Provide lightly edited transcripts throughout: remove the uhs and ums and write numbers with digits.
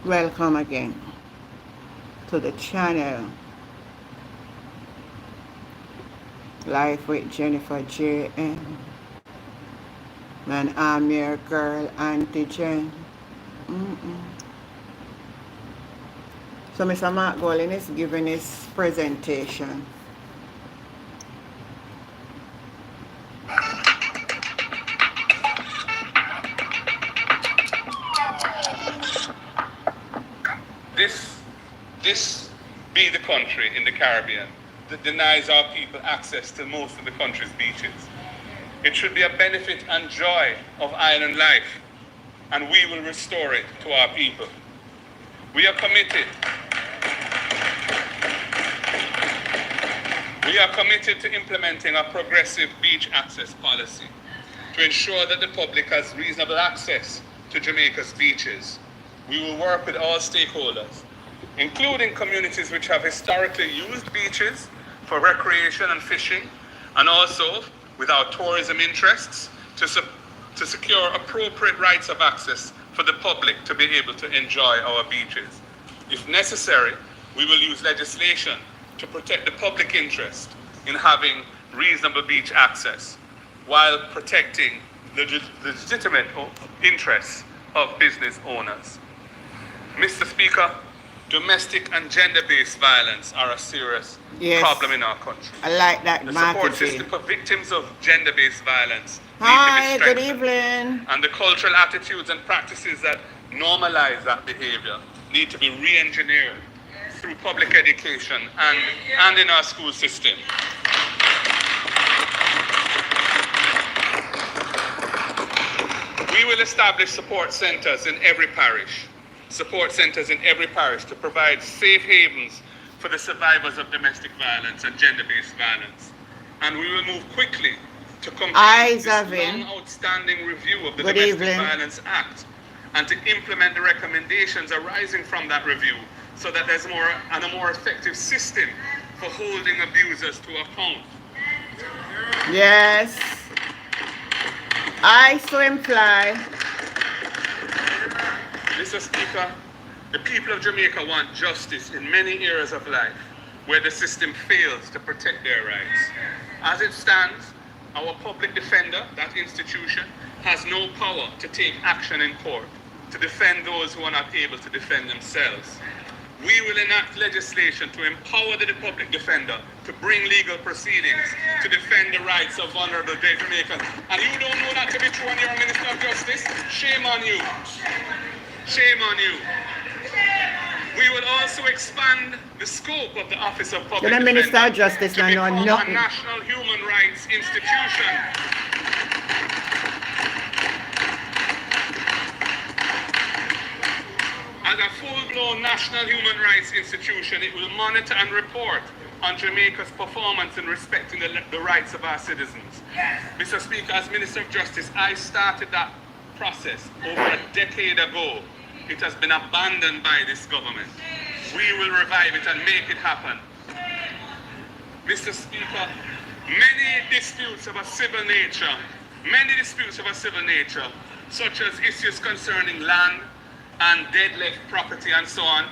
Welcome again to the channel Life with Jennifer J.M. And I'm your girl Auntie Jen. So Mr. Mark Golin is giving his presentation. This be the country in the Caribbean that denies our people access to most of the country's beaches. It should be a benefit and joy of island life, and we will restore it to our people. We are committed to implementing a progressive beach access policy to ensure that the public has reasonable access to Jamaica's beaches. We will work with all stakeholders, including communities which have historically used beaches for recreation and fishing, and also with our tourism interests to secure appropriate rights of access for the public to be able to enjoy our beaches. If necessary, we will use legislation to protect the public interest in having reasonable beach access while protecting the legitimate interests of business owners. Mr. Speaker, domestic and gender-based violence are a serious problem in our country. I like that The support system for victims of gender-based violence Hi, need to be good strengthened. evening. And the cultural attitudes and practices that normalize that behavior need to be re-engineered through public education and in our school system. We will establish support centers in every parish to provide safe havens for the survivors of domestic violence and gender-based violence. And we will move quickly to complete this long outstanding review of the Domestic Violence Act and to implement the recommendations arising from that review so that there's a more effective system for holding abusers to account. Yes. I so imply. Mr. Speaker, the people of Jamaica want justice in many areas of life where the system fails to protect their rights. As it stands, our public defender, that institution, has no power to take action in court to defend those who are not able to defend themselves. We will enact legislation to empower the public defender to bring legal proceedings to defend the rights of vulnerable Jamaicans. And you don't know that to be true when you're a Minister of Justice? Shame on you. Shame on you. We will also expand the scope of the Office of Public Defender Minister of Justice to become a national human rights institution. As a full-blown national human rights institution, it will monitor and report on Jamaica's performance in respecting the rights of our citizens. Mr. Speaker, as Minister of Justice, I started that process over a decade ago. It has been abandoned by this government. We will revive it and make it happen. Mr. Speaker, many disputes of a civil nature, such as issues concerning land and dead left property and so on,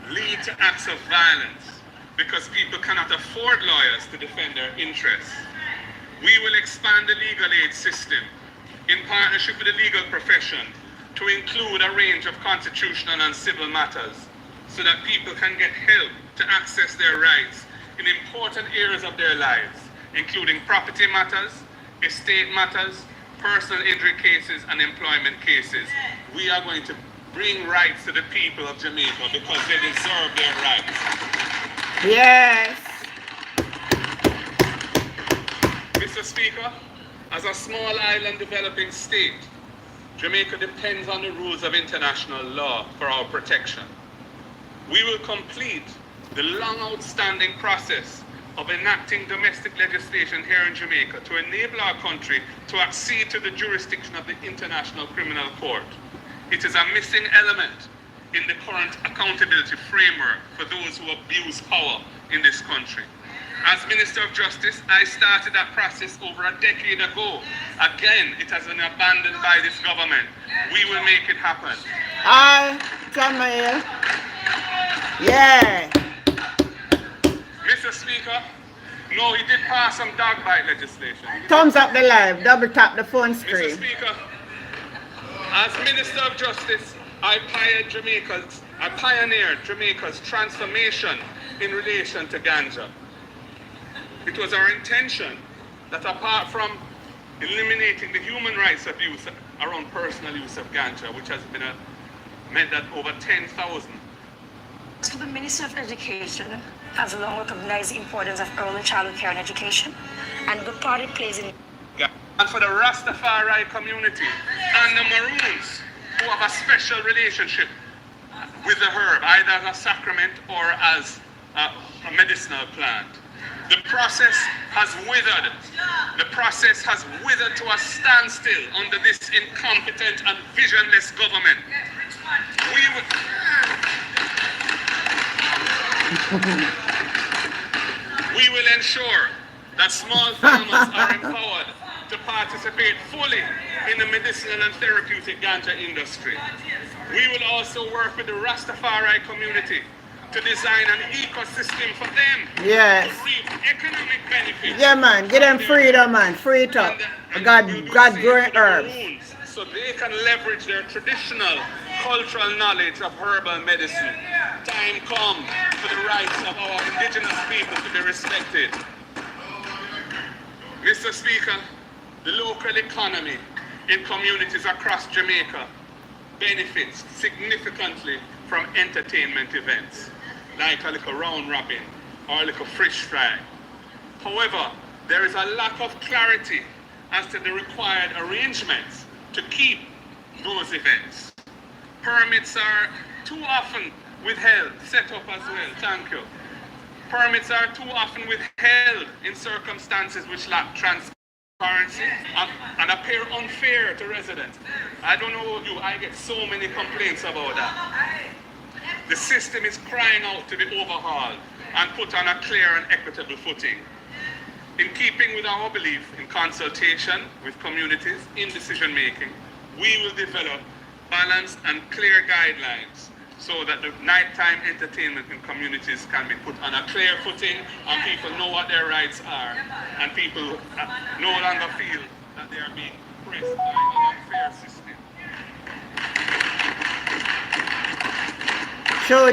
lead to acts of violence because people cannot afford lawyers to defend their interests. We will expand the legal aid system in partnership with the legal profession to include a range of constitutional and civil matters so that people can get help to access their rights in important areas of their lives, including property matters, estate matters, personal injury cases, and employment cases. We are going to bring rights to the people of Jamaica because they deserve their rights. Yes. Mr. Speaker, as a small island developing state, Jamaica depends on the rules of international law for our protection. We will complete the long outstanding process of enacting domestic legislation here in Jamaica to enable our country to accede to the jurisdiction of the International Criminal Court. It is a missing element in the current accountability framework for those who abuse power in this country. As Minister of Justice, I started that process over a decade ago. Again, it has been abandoned by this government. We will make it happen. Samuel. Yeah. Mr. Speaker, no, he did pass some dog bite legislation. Thumbs up the live. Double tap the phone Mr. screen. Speaker, as Minister of Justice, I pioneered Jamaica's transformation in relation to ganja. It was our intention that apart from eliminating the human rights abuse around personal use of ganja, which has been meant that over 10,000. So the Minister of Education has long recognized the importance of early childhood care and education, and the part it plays in. And for the Rastafari community and the Maroons, who have a special relationship with the herb, either as a sacrament or as a medicinal plant. The process has withered. The process has withered to a standstill under this incompetent and visionless government. We will ensure that small farmers are empowered to participate fully in the medicinal and therapeutic ganja industry. We will also work with the Rastafari community to design an ecosystem for them Yes. to reap economic benefits. Yeah, man. Get them freedom, man. Free it up. God growing herbs. So they can leverage their traditional cultural knowledge of herbal medicine. Time comes for the rights of our indigenous people to be respected. Mr. Speaker, the local economy in communities across Jamaica benefits significantly from entertainment events, like a little round robin or a little fish fry. However, there is a lack of clarity as to the required arrangements to keep those events. Permits are too often withheld, set up as well, thank you. Permits are too often withheld in circumstances which lack transparency and appear unfair to residents. I don't know about you, I get so many complaints about that. The system is crying out to be overhauled and put on a clear and equitable footing. In keeping with our belief in consultation with communities in decision making, we will develop balanced and clear guidelines so that the nighttime entertainment in communities can be put on a clear footing and people know what their rights are and people no longer feel that they are being pressed by an unfair system. True.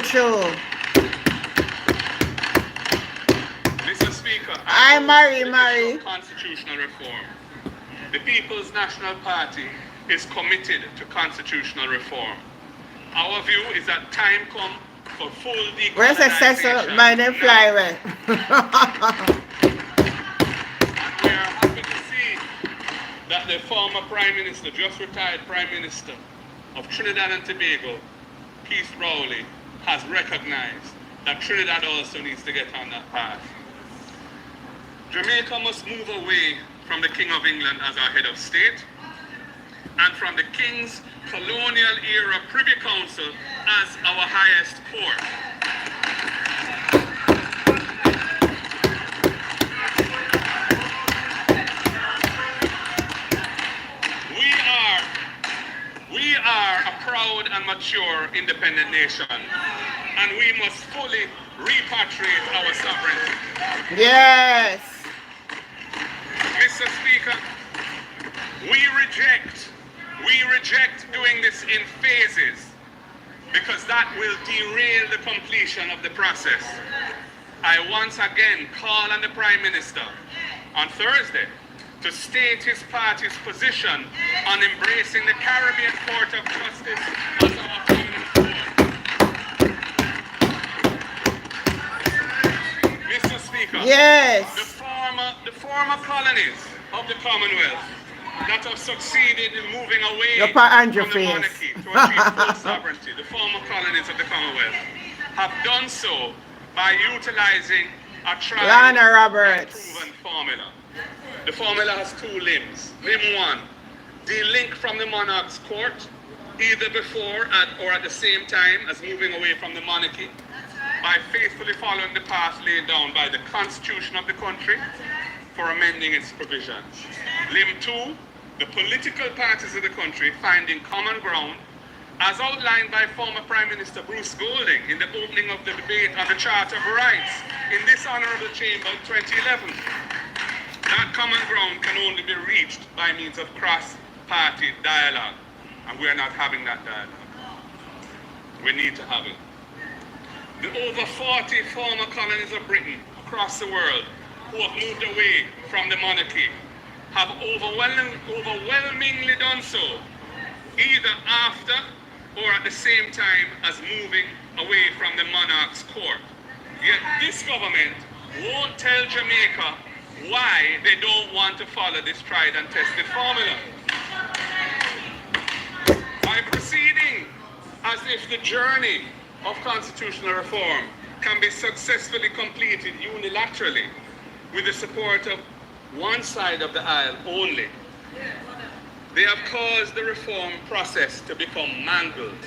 Mr. Speaker, I marry. Constitutional reform. The People's National Party is committed to constitutional reform. Our view is that time comes for full decolonization. We're successful by them fly away. And we are happy to see that the former Prime Minister, just retired Prime Minister of Trinidad and Tobago, Keith Rowley, has recognized that Trinidad also needs to get on that path. Jamaica must move away from the King of England as our head of state and from the King's colonial era Privy Council as our highest court. We are a proud and mature independent nation, and we must fully repatriate our sovereignty. Yes. Mr. Speaker, we reject doing this in phases because that will derail the completion of the process. I once again call on the Prime Minister on Thursday to state his party's position on embracing the Caribbean Court of Justice as our permanent court. Mr. Speaker, Yes. the former colonies of the Commonwealth that have succeeded in moving away Your pa and your from the face. monarchy to achieve full sovereignty, the former colonies of the Commonwealth, have done so by utilizing a tried Lana and Roberts. proven formula. The formula has two limbs. Limb one, delink from the monarch's court, either before or at the same time as moving away from the monarchy, by faithfully following the path laid down by the Constitution of the country for amending its provisions. Limb two, the political parties of the country finding common ground As outlined by former Prime Minister Bruce Golding in the opening of the debate on the Charter of Rights in this honourable chamber in 2011, that common ground can only be reached by means of cross-party dialogue, and we are not having that dialogue. We need to have it. The over 40 former colonies of Britain across the world who have moved away from the monarchy have overwhelmingly done so, either after or at the same time as moving away from the monarch's court. Yet this government won't tell Jamaica why they don't want to follow this tried and tested formula. By proceeding as if the journey of constitutional reform can be successfully completed unilaterally with the support of one side of the aisle only, they have caused the reform process to become mangled.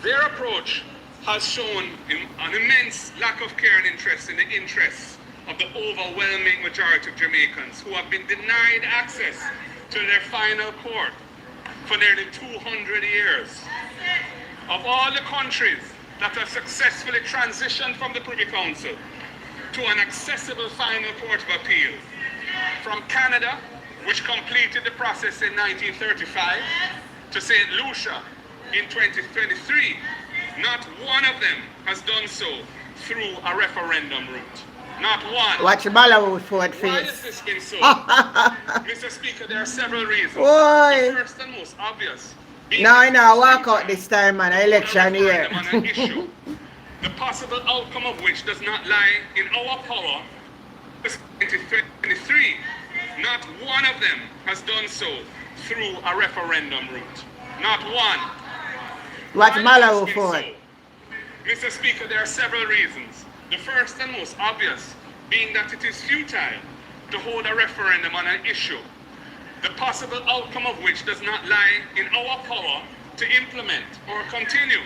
Their approach has shown an immense lack of care and interest in the interests of the overwhelming majority of Jamaicans who have been denied access to their final court for nearly 200 years. Of all the countries that have successfully transitioned from the Privy Council to an accessible final court of appeal, from Canada, which completed the process in 1935, to St. Lucia in 2023, not one of them has done so through a referendum route. Not one. Watch Balawood for it, Why has face. this been so? Mr. Speaker, there are several reasons. Boy. The first and most obvious. No, walk out this time, man. Election year. Issue, the possible outcome of which does not lie in our power. 2023, not one of them has done so through a referendum route. Not one. Watch Why has Balawood this been for so? it. Mr. Speaker, there are several reasons. The first and most obvious being that it is futile to hold a referendum on an issue, the possible outcome of which does not lie in our power to implement or continue.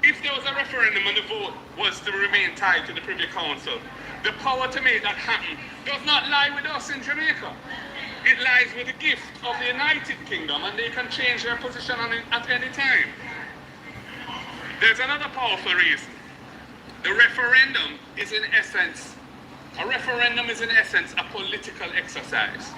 If there was a referendum and the vote was to remain tied to the Privy Council, the power to make that happen does not lie with us in Jamaica. It lies with the gift of the United Kingdom, and they can change their position on it at any time. There's another powerful reason. The referendum is in essence, a referendum is in essence a political exercise,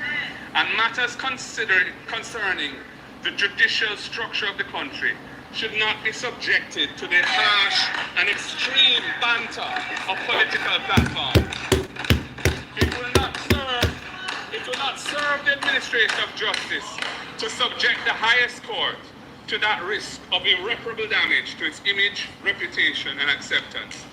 and matters concerning the judicial structure of the country should not be subjected to the harsh and extreme banter of political platforms. It will not serve the administration of justice to subject the highest court to that risk of irreparable damage to its image, reputation, and acceptance.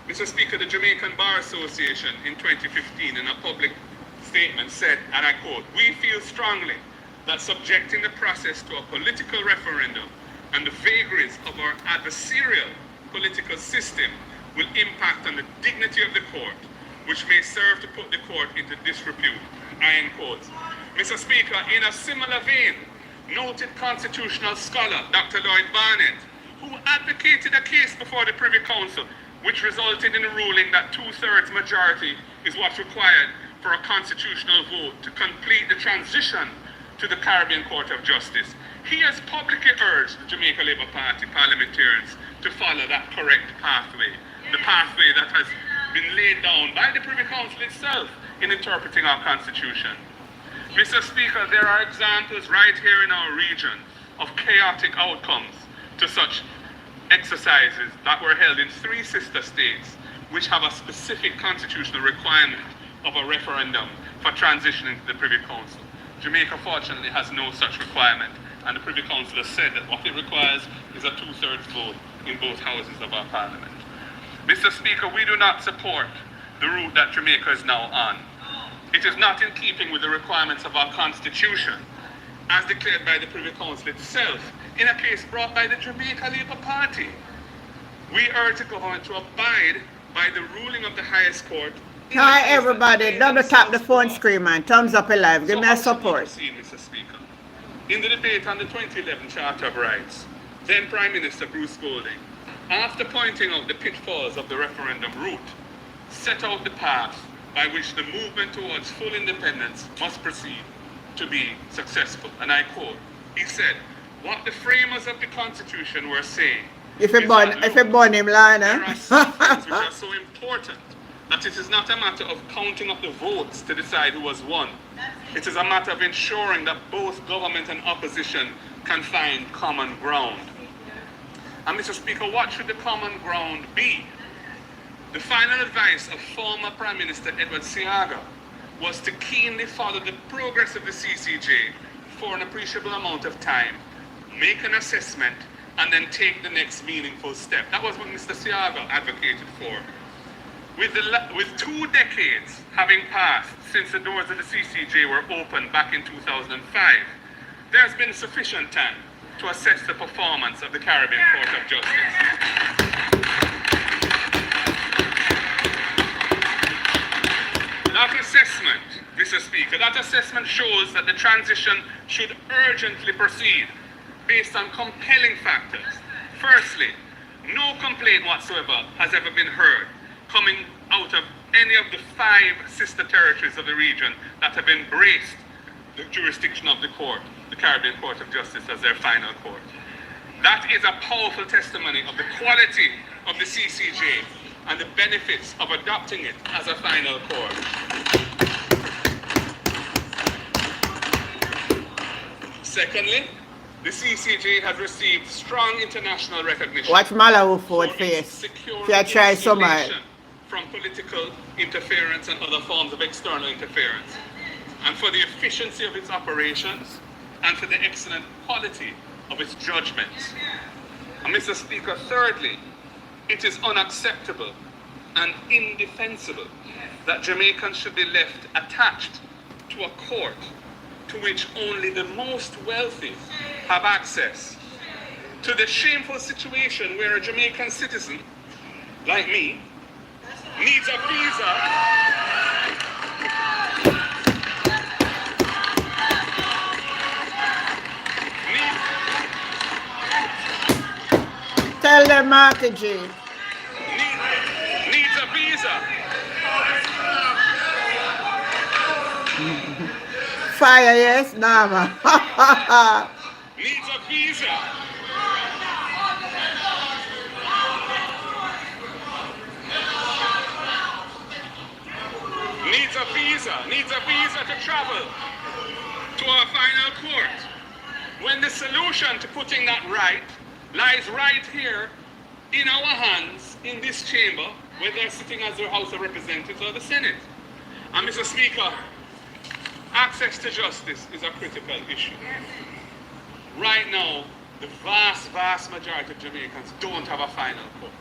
Mr. Speaker, the Jamaican Bar Association in 2015 in a public statement said, and I quote, "We feel strongly that subjecting the process to a political referendum and the vagaries of our adversarial political system will impact on the dignity of the court, which may serve to put the court into disrepute." I end quote. Mr. Speaker, in a similar vein, noted constitutional scholar Dr. Lloyd Barnett, who advocated a case before the Privy Council, which resulted in a ruling that 2/3 majority is what's required for a constitutional vote to complete the transition to the Caribbean Court of Justice. He has publicly urged the Jamaica Labour Party parliamentarians to follow that correct pathway, the pathway that has been laid down by the Privy Council itself in interpreting our Constitution. Mr. Speaker, there are examples right here in our region of chaotic outcomes to such exercises that were held in 3 sister states which have a specific constitutional requirement of a referendum for transitioning to the Privy Council. Jamaica fortunately has no such requirement, and the Privy Council has said that what it requires is a 2/3 vote in both houses of our parliament. Mr. Speaker, we do not support the route that Jamaica is now on. It is not in keeping with the requirements of our Constitution, as declared by the Privy Council itself, in a case brought by the Jamaica Labour Party. We urge the government to abide by the ruling of the highest court. Hi everybody, double tap the phone screen, man. Thumbs up alive. Give me a support. Mr. Speaker. In the debate on the 2011 Charter of Rights, then Prime Minister Bruce Golding, after pointing out the pitfalls of the referendum route, set out the path by which the movement towards full independence must proceed to be successful. And I quote, he said, what the framers of the Constitution were saying. If you burn him, There are Lana. some things which are so important that it is not a matter of counting up the votes to decide who has won. It is a matter of ensuring that both government and opposition can find common ground. And Mr. Speaker, what should the common ground be? The final advice of former Prime Minister Edward Seaga was to keenly follow the progress of the CCJ for an appreciable amount of time, make an assessment, and then take the next meaningful step. That was what Mr. Seaga advocated for. With 2 decades having passed since the doors of the CCJ were opened back in 2005, there has been sufficient time to assess the performance of the Caribbean Court of Justice. That assessment, Mr. Speaker, that assessment shows that the transition should urgently proceed based on compelling factors. Firstly, no complaint whatsoever has ever been heard coming out of any of the 5 sister territories of the region that have embraced the jurisdiction of the court, the Caribbean Court of Justice, as their final court. That is a powerful testimony of the quality of the CCJ and the benefits of adopting it as a final court. Secondly, the CCJ has received strong international recognition. Watch Malawi Ford for its face. secure If you try so much. insulation from political interference and other forms of external interference, and for the efficiency of its operations, and for the excellent quality of its judgments. And Mr. Speaker, thirdly, it is unacceptable and indefensible that Jamaicans should be left attached to a court to which only the most wealthy have access, to the shameful situation where a Jamaican citizen, like me, needs a visa Tell them, Marky G. needs a visa. Fire, yes, Nama. Needs a visa. Needs a visa to travel to our final court. When the solution to putting that right lies right here in our hands, in this chamber, whether sitting as the House of Representatives or the Senate. And Mr. Speaker, access to justice is a critical issue. Right now, the vast majority of Jamaicans don't have a final court.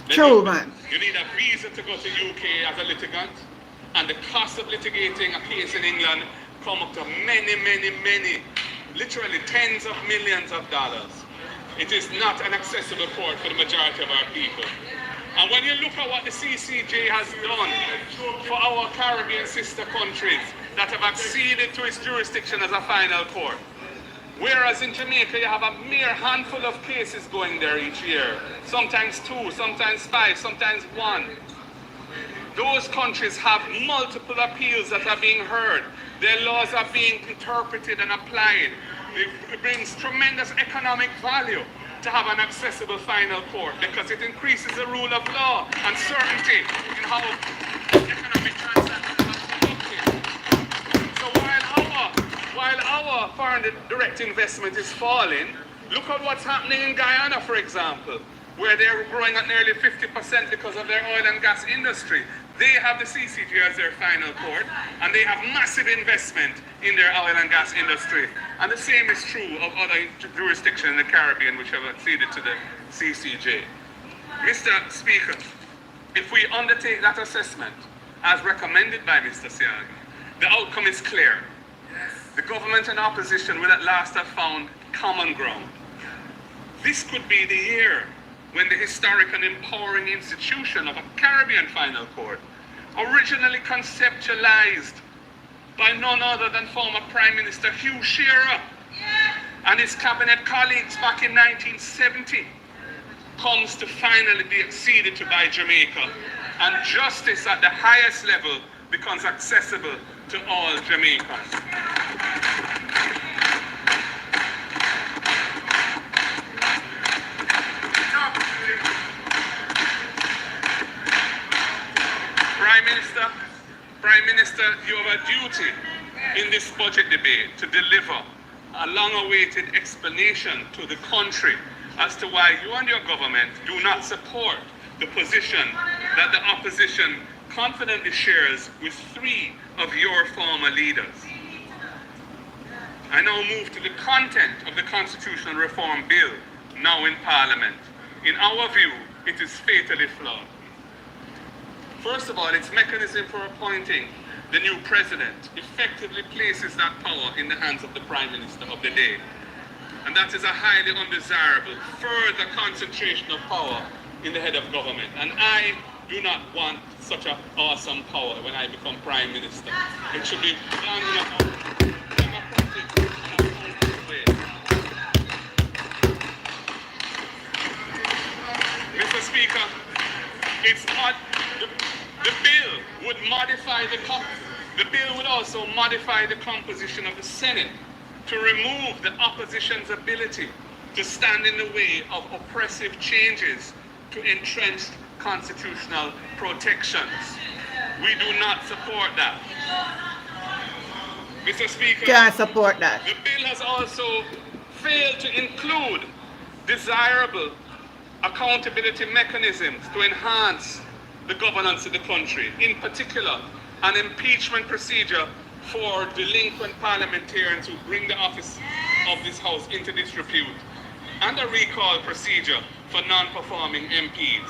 True, man. You need a visa to go to UK as a litigant, and the cost of litigating a case in England come up to many, literally tens of millions of dollars. It is not an accessible court for the majority of our people. And when you look at what the CCJ has done for our Caribbean sister countries that have acceded to its jurisdiction as a final court, whereas in Jamaica you have a mere handful of cases going there each year, sometimes 2, sometimes 5, sometimes 1. Those countries have multiple appeals that are being heard. Their laws are being interpreted and applied. It brings tremendous economic value to have an accessible final court because it increases the rule of law and certainty in how economic transactions are conducted. So while our foreign direct investment is falling, look at what's happening in Guyana, for example, where they're growing at nearly 50% because of their oil and gas industry. They have the CCJ as their final court, and they have massive investment in their oil and gas industry. And the same is true of other jurisdictions in the Caribbean which have acceded to the CCJ. Mr. Speaker, if we undertake that assessment as recommended by Mr. Seaga, the outcome is clear. The government and opposition will at last have found common ground. This could be the year when the historic and empowering institution of a Caribbean final court, originally conceptualized by none other than former Prime Minister Hugh Shearer and his cabinet colleagues back in 1970, comes to finally be acceded to by Jamaica, and justice at the highest level becomes accessible to all Jamaicans. Prime Minister, you have a duty in this budget debate to deliver a long-awaited explanation to the country as to why you and your government do not support the position that the opposition confidently shares with 3 of your former leaders. I now move to the content of the Constitutional Reform Bill, now in Parliament. In our view, it is fatally flawed. First of all, its mechanism for appointing the new president effectively places that power in the hands of the Prime Minister of the day. And that is a highly undesirable further concentration of power in the head of government. And I do not want such an awesome power when I become Prime Minister. It should be done in a democratic way. Mr. Speaker, the bill would modify the bill would also modify the composition of the Senate to remove the opposition's ability to stand in the way of oppressive changes to entrenched constitutional protections. We do not support that. Mr. Speaker, Can't support that. the bill has also failed to include desirable accountability mechanisms to enhance the governance of the country, in particular an impeachment procedure for delinquent parliamentarians who bring the office of this House into disrepute, and a recall procedure for non-performing MPs.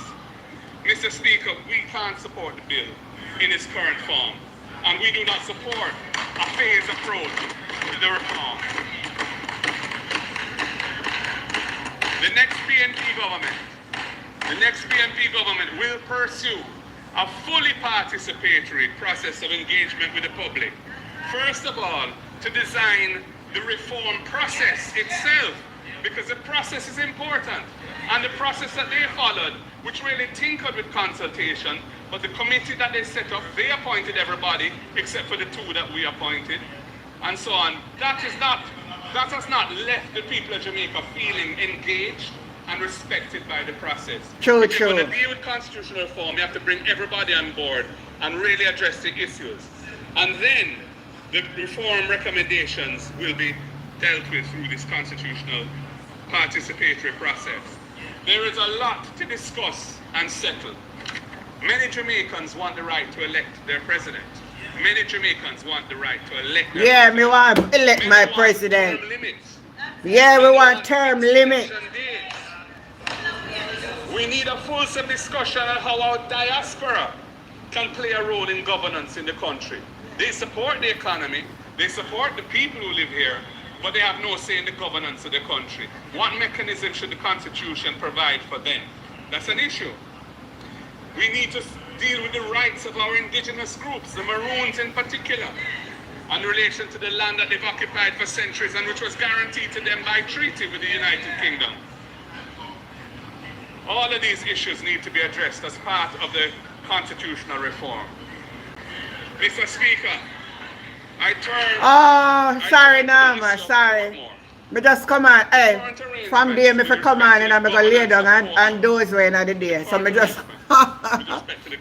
Mr. Speaker, we can't support the bill in its current form, and we do not support a phased approach to the reform. The next PNP government will pursue a fully participatory process of engagement with the public. First of all, to design the reform process itself, because the process is important. And the process that they followed, which really tinkered with consultation, but the committee that they set up, they appointed everybody except for the 2 that we appointed, and so on. That has not left the people of Jamaica feeling engaged and respected by the process. True. When you deal with constitutional reform, you have to bring everybody on board and really address the issues. And then the reform recommendations will be dealt with through this constitutional participatory process. There is a lot to discuss and settle. Many Jamaicans want the right to elect their president. Many Jamaicans want the right to elect their Yeah, president. me want to elect Many my want president. term limits. Yeah, we Many want term limit. extension dates. We need a fulsome discussion on how our diaspora can play a role in governance in the country. They support the economy, they support the people who live here, but they have no say in the governance of the country. What mechanism should the Constitution provide for them? That's an issue. We need to deal with the rights of our indigenous groups, the Maroons in particular, in relation to the land that they've occupied for centuries and which was guaranteed to them by treaty with the United Kingdom. All of these issues need to be addressed as part of the constitutional reform. Mr. Speaker, I turn... Sorry, Norma, sorry. Me just come on, hey, from there me for come on and I'm going to lay down and doze way in the day. So me just,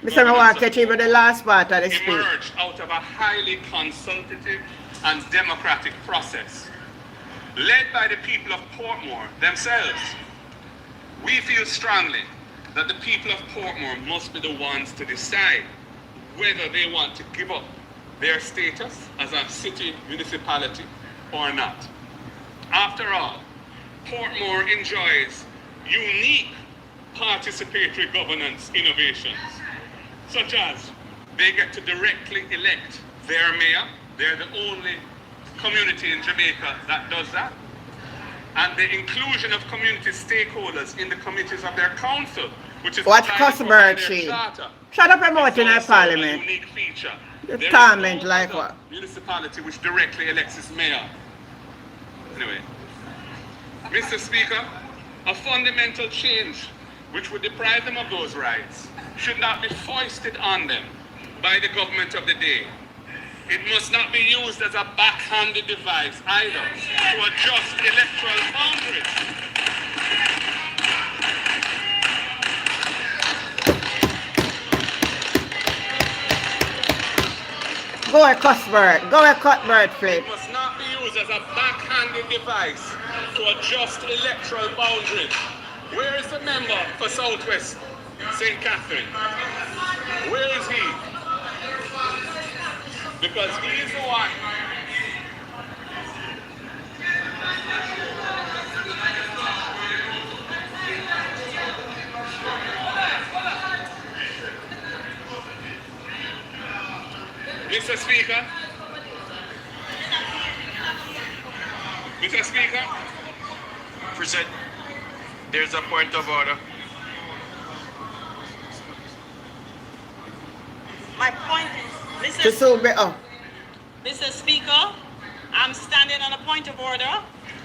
me say me want to catch even the last part of the speech. Emerged out of a highly consultative and democratic process, led by the people of Portmore themselves. We feel strongly that the people of Portmore must be the ones to decide whether they want to give up their status as a city municipality or not. After all, Portmore enjoys unique participatory governance innovations, such as they get to directly elect their mayor. They're the only community in Jamaica that does that. And the inclusion of community stakeholders in the committees of their council, which is Watch provided for customer by their chief. charter. Shut up and It's in our also parliament. a unique feature. The There is torment no like other what? municipality which directly elects its mayor. Anyway, Mr. Speaker, a fundamental change which would deprive them of those rights should not be foisted on them by the government of the day. It must not be used as a backhanded device either to adjust electoral boundaries. Go a Cuthbert. Go a Cuthbert Flip. It must not be used as a backhanded device to adjust electoral boundaries. Where is the member for Southwest St. Catherine? Where is he? Because he is the one. Mr. Speaker. Mr. Speaker. Present. There's a point of order. My point, To so be Mr. Speaker, I'm standing on a point of order.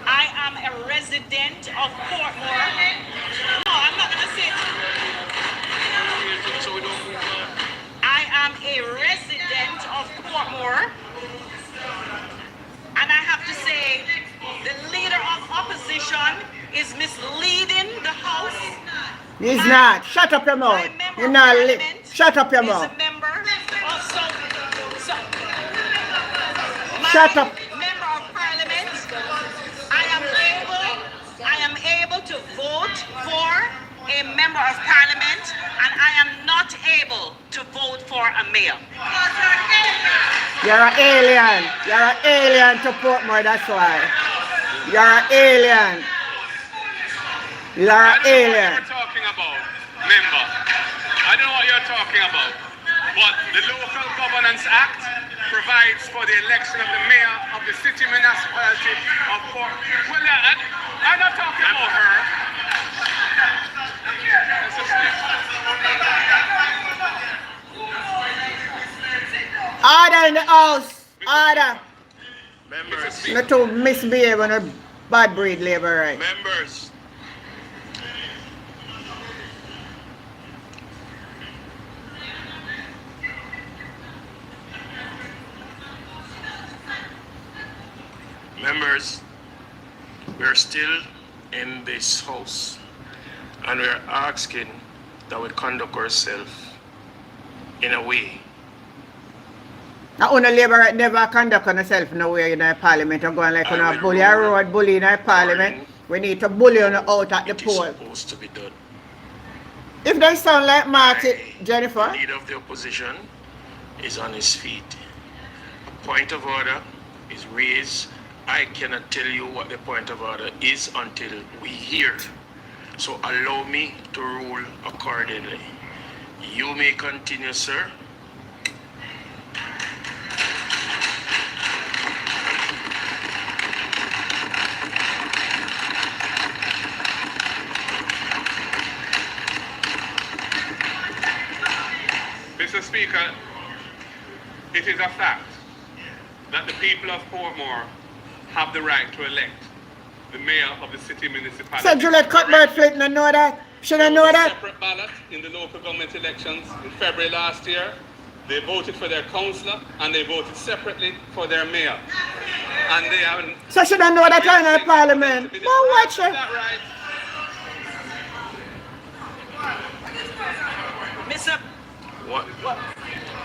I am a resident of Portmore. No, I'm not going to say. So we don't move on. I am a resident of Portmore. And I have to say, the leader of opposition is misleading the House. He's not. Shut up your mouth. You're not shut up your mouth. Is a member of Shut up. Member of Parliament. I am able to vote for a member of Parliament, and I am not able to vote for a mayor. You're an alien. You're an alien to Portmore, that's why. You're an alien. You're an alien. I don't know what you're talking about, member. I don't know what you're talking about. But the Local Governance Act provides for the election of the mayor of the city municipality of Portmore. Well, I'm not talking about her. Order in the house. Order. Members. Not to misbehave on a bad breed labor, right? Members. Members, we're still in this house and we're asking that we conduct ourselves in a way. Now, on a labor right never conduct on yourself nowhere in a parliament or going like on a bully a road, bully in a parliament. We need to bully on out at the It is poll. supposed to be done. If they sound like Martin, Jennifer, The leader of the opposition is on his feet. A point of order is raised. I cannot tell you what the point of order is until we hear. So allow me to rule accordingly. You may continue, sir. Mr. Speaker, it is a fact that the people of Portmore have the right to elect the mayor of the city municipality. so Juliet Cuthbert Flint don't know that? Should I know that? Separate ballot in the local government elections in February last year. They voted for their councillor and they voted separately for their mayor. And they haven't. So should I know that I'm in the parliament? But watch it. That right? What?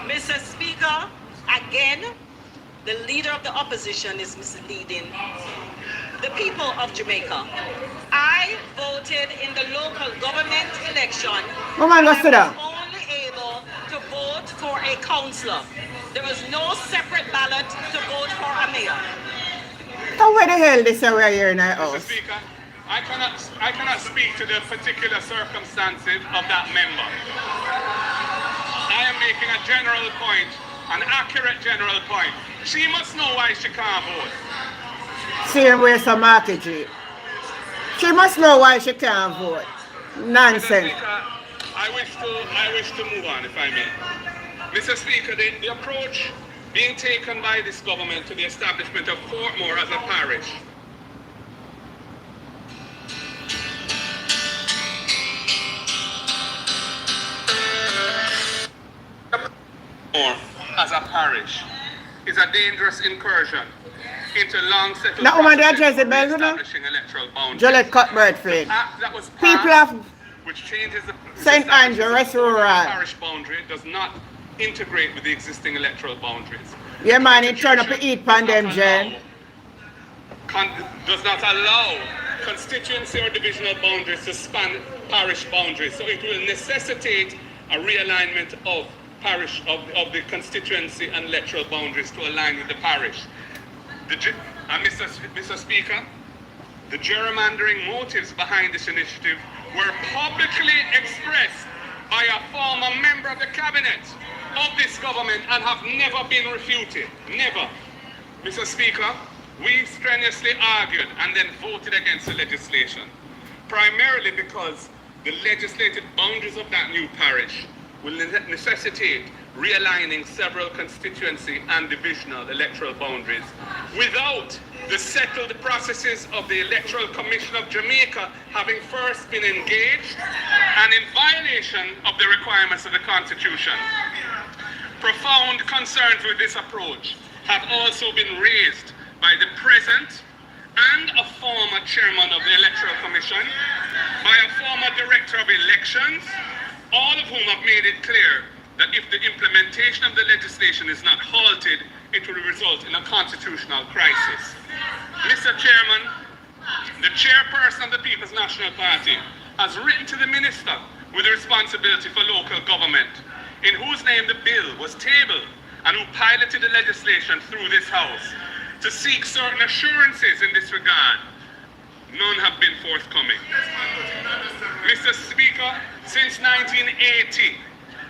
Mr. Speaker, again, the leader of the opposition is misleading the people of Jamaica. I voted in the local government election. Woman, go sit I down. was only able to vote for a councillor. There was no separate ballot to vote for a mayor. So where the hell they say we're here in our Mr. house? Speaker, I cannot speak to the particular circumstances of that member. I am making a general point, an accurate general point. She must know why she can't vote. Same way some market G. She must know why she can't vote. Mr. Nonsense. Speaker, I wish to move on, if I may. Mr. Speaker, the approach being taken by this government to the establishment of Portmore as a parish as a parish is a dangerous incursion into long settled Now, woman, they processes address the of bells, you know? establishing electoral boundaries. Juliet Cuthbert Flint. Act that was People passed, of which changes the St. Andrew, West Rural. parish boundary does not integrate with the existing electoral boundaries. Yeah, man, it turn up to eat pan them, Jen. Does not allow constituency or divisional boundaries to span parish boundaries. So it will necessitate a realignment of parish of the constituency and electoral boundaries to align with the parish. Mr. Speaker, the gerrymandering motives behind this initiative were publicly expressed by a former member of the cabinet of this government and have never been refuted. Never. Mr. Speaker, we strenuously argued and then voted against the legislation, primarily because the legislated boundaries of that new parish will necessitate realigning several constituency and divisional electoral boundaries without the settled processes of the Electoral Commission of Jamaica having first been engaged and in violation of the requirements of the Constitution. Profound concerns with this approach have also been raised by the present and a former chairman of the Electoral Commission, by a former director of elections, all of whom have made it clear that if the implementation of the legislation is not halted, it will result in a constitutional crisis. Mr. Chairman, the chairperson of the People's National Party has written to the minister with responsibility for local government, in whose name the bill was tabled and who piloted the legislation through this House, to seek certain assurances in this regard. None have been forthcoming. Mr. Speaker, since 1980,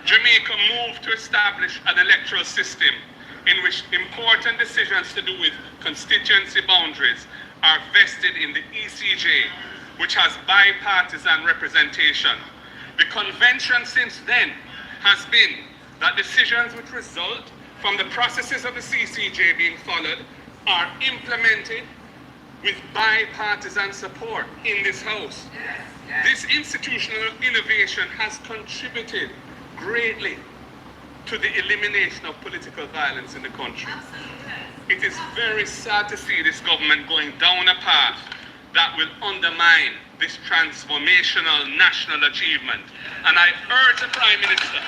Jamaica moved to establish an electoral system in which important decisions to do with constituency boundaries are vested in the ECJ, which has bipartisan representation. The convention since then has been that decisions which result from the processes of the CCJ being followed are implemented with bipartisan support in this House. This institutional innovation has contributed greatly to the elimination of political violence in the country. It is very sad to see this government going down a path that will undermine this transformational national achievement. And I urge the Prime Minister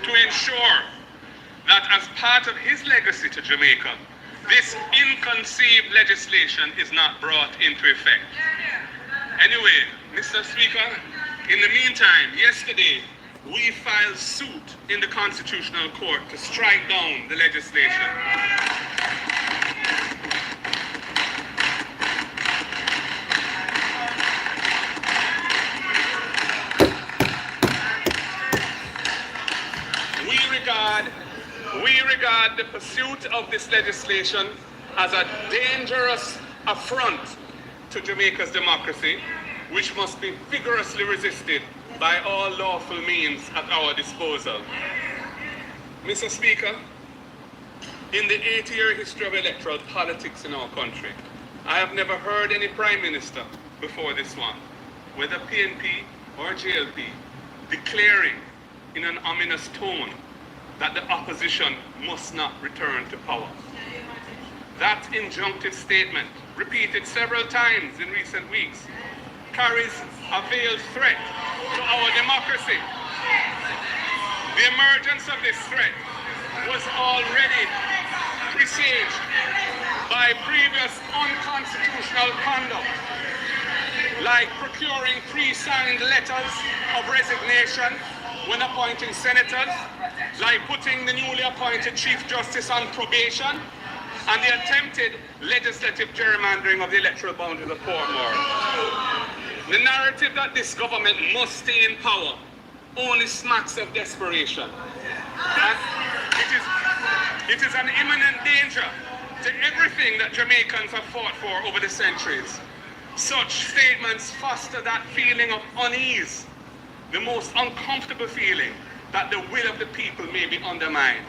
to ensure that as part of his legacy to Jamaica, this ill-conceived legislation is not brought into effect. Anyway, Mr. Speaker, in the meantime, yesterday, we filed suit in the Constitutional Court to strike down the legislation. We regard the pursuit of this legislation as a dangerous affront to Jamaica's democracy, which must be vigorously resisted by all lawful means at our disposal. Mr. Speaker, in the 80-year history of electoral politics in our country, I have never heard any Prime Minister before this one, whether PNP or JLP, declaring in an ominous tone that the opposition must not return to power. That injunctive statement, repeated several times in recent weeks, carries a veiled threat to our democracy. The emergence of this threat was already presaged by previous unconstitutional conduct, like procuring pre-signed letters of resignation when appointing senators, like putting the newly appointed Chief Justice on probation, and the attempted legislative gerrymandering of the electoral boundaries of Portmore. The narrative that this government must stay in power only smacks of desperation. And it is an imminent danger to everything that Jamaicans have fought for over the centuries. Such statements foster that feeling of unease, the most uncomfortable feeling that the will of the people may be undermined.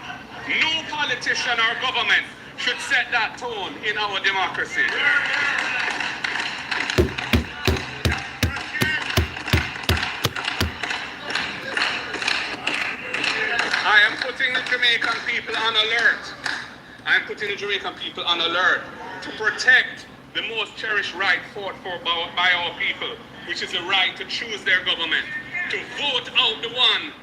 No politician or government should set that tone in our democracy. I am putting the Jamaican people on alert I am putting the Jamaican people on alert to protect the most cherished right fought for by our people, which is the right to choose their government, to vote out the one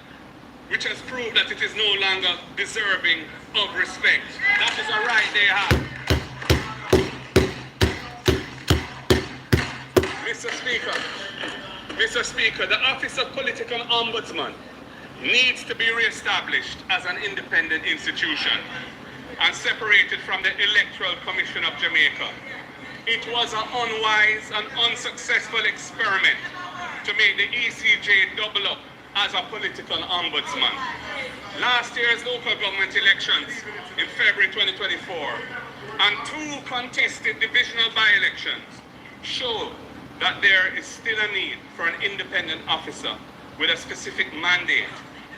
which has proved that it is no longer deserving of respect. That is a right they have. Mr. Speaker, the Office of Political Ombudsman needs to be re-established as an independent institution and separated from the Electoral Commission of Jamaica. It was an unwise and unsuccessful experiment to make the ECJ double up as a political ombudsman. Last year's local government elections in February 2024 and 2 contested divisional by-elections showed that there is still a need for an independent officer with a specific mandate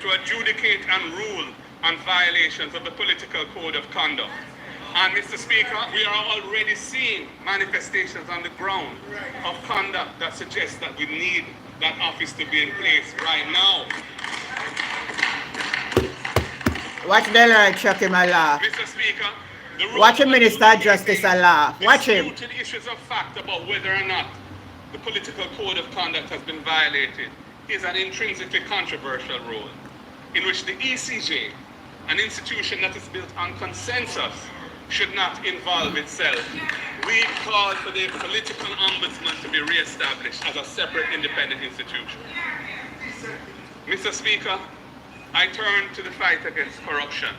to adjudicate and rule on violations of the political code of conduct. And Mr. Speaker, we are already seeing manifestations on the ground of conduct that suggests that we need that office to be in place right now. Watch Delroy chuck him a laugh. Mr. Speaker, watch the Minister of Justice a laugh. Watch him. Disputed issues of fact about whether or not the political code of conduct has been violated is an intrinsically controversial role in which the ECJ, an institution that is built on consensus, should not involve itself. We call for the political ombudsman to be re-established as a separate independent institution. Mr. Speaker, I turn to the fight against corruption.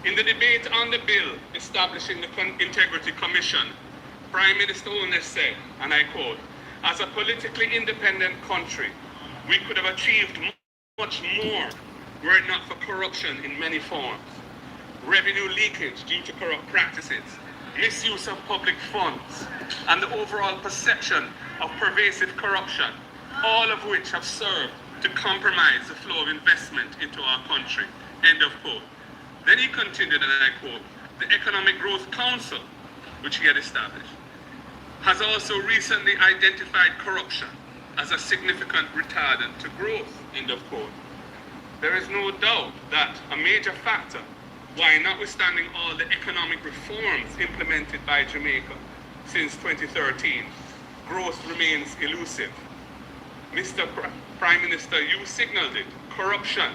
In the debate on the bill establishing the Integrity Commission, Prime Minister Holness said, and I quote, "As a politically independent country, we could have achieved much more were it not for corruption in many forms. Revenue leakage due to corrupt practices, misuse of public funds, and the overall perception of pervasive corruption, all of which have served to compromise the flow of investment into our country." End of quote. Then he continued, and I quote, "The Economic Growth Council, which he had established, has also recently identified corruption as a significant retardant to growth." End of quote. There is no doubt that a major factor why, notwithstanding all the economic reforms implemented by Jamaica since 2013, growth remains elusive. Mr. Prime Minister, you signaled it. Corruption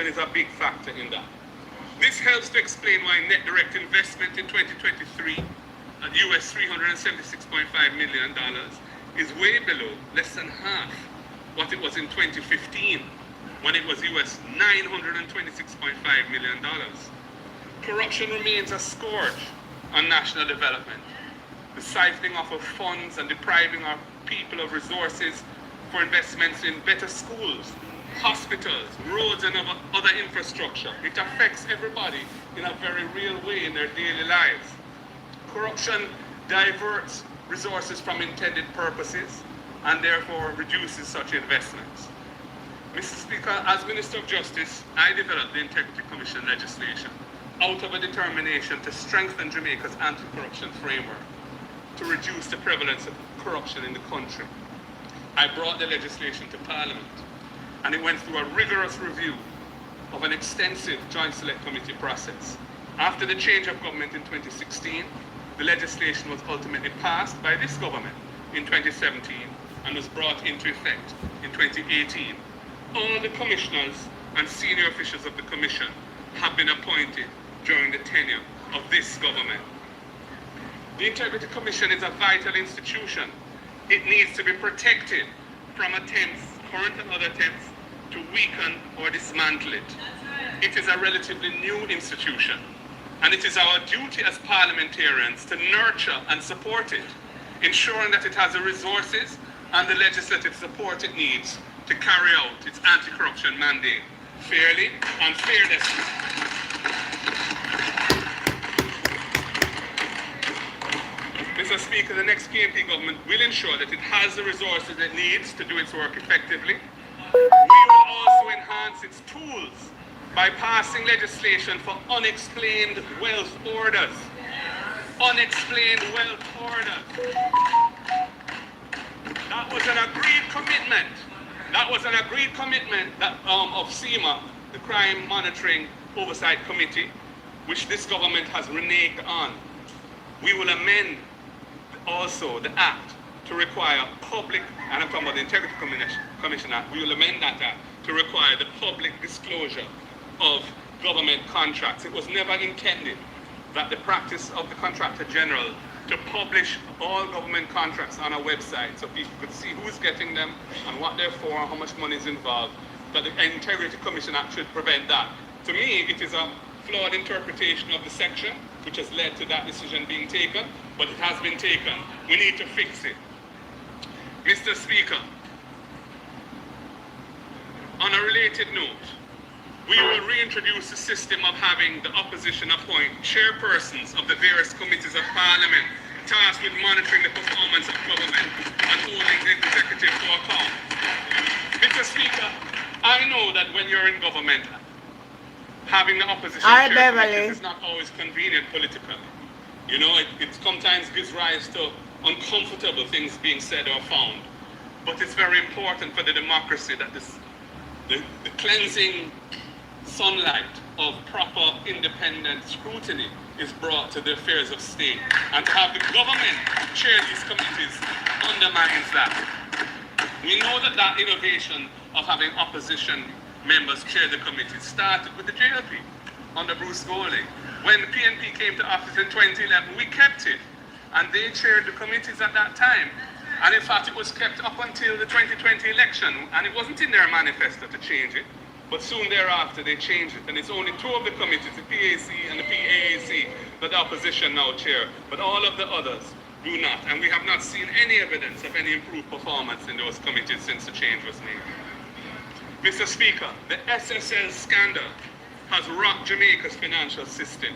is a big factor in that. This helps to explain why net direct investment in 2023 at US $376.5 million is way below, less than half, what it was in 2015, when it was US $926.5 million. Corruption remains a scourge on national development. The siphoning off of funds and depriving our people of resources for investments in better schools, hospitals, roads, and other infrastructure. It affects everybody in a very real way in their daily lives. Corruption diverts resources from intended purposes and therefore reduces such investments. Mr. Speaker, as Minister of Justice, I developed the Integrity Commission legislation out of a determination to strengthen Jamaica's anti-corruption framework, to reduce the prevalence of corruption in the country. I brought the legislation to Parliament, and it went through a rigorous review of an extensive Joint Select Committee process. After the change of government in 2016, the legislation was ultimately passed by this government in 2017 and was brought into effect in 2018. All the commissioners and senior officials of the Commission have been appointed during the tenure of this government. The Integrity Commission is a vital institution. It needs to be protected from attempts, current and other attempts, to weaken or dismantle it. It is a relatively new institution, and it is our duty as parliamentarians to nurture and support it, ensuring that it has the resources and the legislative support it needs to carry out its anti-corruption mandate fairly and fearlessly. Mr. Speaker, the next PNP government will ensure that it has the resources it needs to do its work effectively. We will also enhance its tools by passing legislation for unexplained wealth orders. Unexplained wealth orders. That was an agreed commitment. That was an agreed commitment that, of CIMA, the Crime Monitoring Oversight Committee, which this government has reneged on. We will amend also the Act to require public, and I'm talking about the Integrity Commission Act, we will amend that Act to require the public disclosure of government contracts. It was never intended that the practice of the Contractor General to publish all government contracts on a website so people could see who's getting them and what they're for and how much money is involved, that the Integrity Commission Act should prevent that. To me, it is a flawed interpretation of the section which has led to that decision being taken, but it has been taken. We need to fix it. Mr. Speaker, on a related note, we will reintroduce the system of having the opposition appoint chairpersons of the various committees of Parliament tasked with monitoring the performance of government and holding the executive to account. Mr. Speaker, I know that when you're in government, having the opposition chair is not always convenient politically. You know, it sometimes gives rise to uncomfortable things being said or found. But it's very important for the democracy that the cleansing sunlight of proper independent scrutiny is brought to the affairs of state. And to have the government chair these committees undermines that. We know that that innovation of having opposition members chair the committee started with the JLP under Bruce Golding. When the PNP came to office in 2011, we kept it, and they chaired the committees at that time. And in fact, it was kept up until the 2020 election, and it wasn't in their manifesto to change it, but soon thereafter they changed it. And it's only two of the committees, the PAC and the PAAC, that the opposition now chair, but all of the others do not. And we have not seen any evidence of any improved performance in those committees since the change was made. Mr. Speaker, the SSL scandal has rocked Jamaica's financial system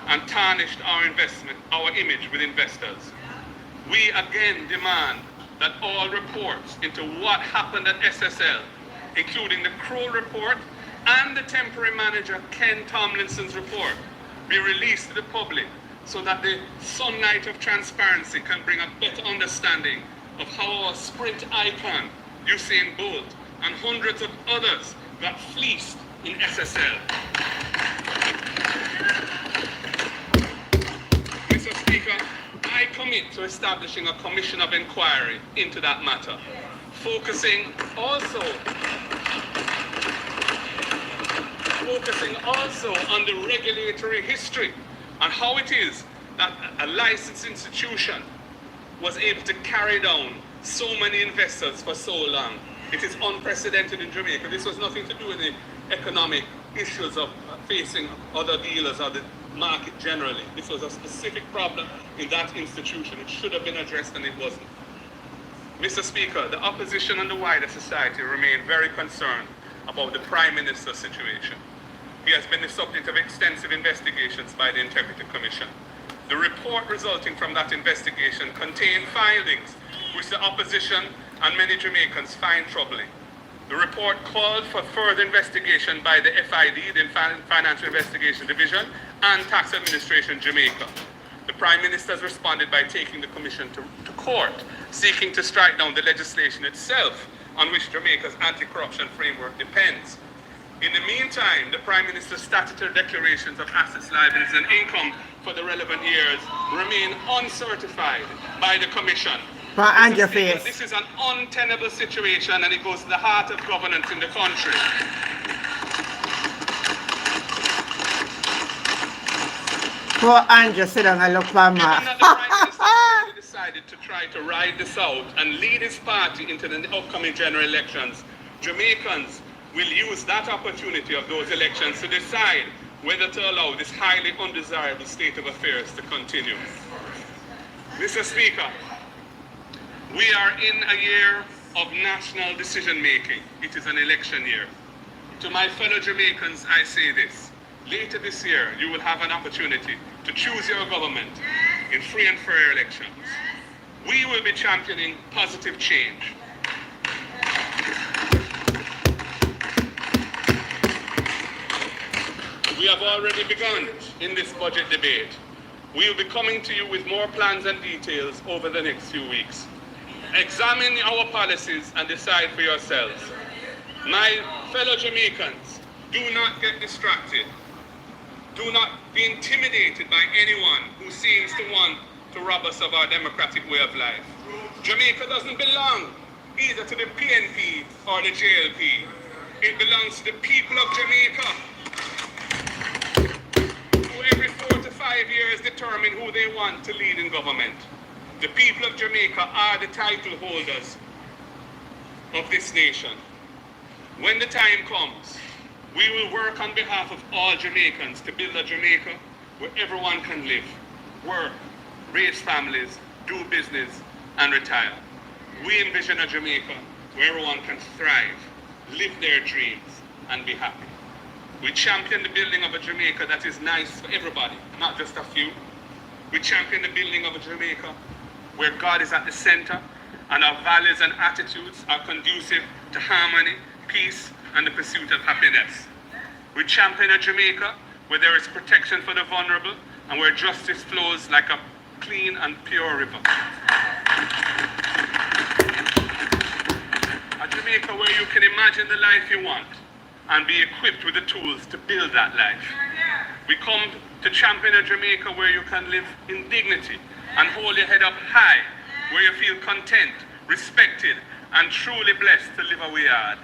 and tarnished our image with investors. We again demand that all reports into what happened at SSL, including the Kroll report and the temporary manager Ken Tomlinson's report, be released to the public so that the sunlight of transparency can bring a better understanding of how our sprint icon, Usain Bolt, and hundreds of others got fleeced in SSL. Mr. Speaker, I commit to establishing a commission of inquiry into that matter, focusing also on the regulatory history and how it is that a licensed institution was able to carry down so many investors for so long. It is unprecedented in Jamaica. This was nothing to do with the economic issues of facing other dealers or the market generally. This was a specific problem in that institution. It should have been addressed and it wasn't. Mr. Speaker, the opposition and the wider society remain very concerned about the Prime Minister's situation. He has been the subject of extensive investigations by the Integrity Commission. The report resulting from that investigation contained findings which the opposition and many Jamaicans find troubling. The report called for further investigation by the FID, the Financial Investigation Division, and Tax Administration Jamaica. The Prime Minister has responded by taking the Commission to court, seeking to strike down the legislation itself on which Jamaica's anti-corruption framework depends. In the meantime, the Prime Minister's statutory declarations of assets, liabilities, and income for the relevant years remain uncertified by the Commission. This is an untenable situation, and it goes to the heart of governance in the country. Poor Andrew, sit down and look for me. Given that the Prime Minister decided to try to ride this out and lead his party into the upcoming general elections, Jamaicans will use that opportunity of those elections to decide whether to allow this highly undesirable state of affairs to continue. Mr. Speaker, we are in a year of national decision-making. It is an election year. To my fellow Jamaicans, I say this. Later this year, you will have an opportunity to choose your government in free and fair elections. We will be championing positive change. We have already begun in this budget debate. We will be coming to you with more plans and details over the next few weeks. Examine our policies and decide for yourselves. My fellow Jamaicans, do not get distracted Do not be intimidated by anyone who seems to want to rob us of our democratic way of life. Jamaica doesn't belong either to the PNP or the JLP. It belongs to the people of Jamaica, who every 4 to 5 years determine who they want to lead in government. The people of Jamaica are the title holders of this nation. When the time comes, we will work on behalf of all Jamaicans to build a Jamaica where everyone can live, work, raise families, do business, and retire. We envision a Jamaica where everyone can thrive, live their dreams, and be happy. We champion the building of a Jamaica that is nice for everybody, not just a few. We champion the building of a Jamaica where God is at the center and our values and attitudes are conducive to harmony, peace, and the pursuit of happiness. We champion a Jamaica where there is protection for the vulnerable and where justice flows like a clean and pure river. A Jamaica where you can imagine the life you want and be equipped with the tools to build that life. We come to champion a Jamaica where you can live in dignity and hold your head up high, where you feel content, respected, and truly blessed to live a way hard.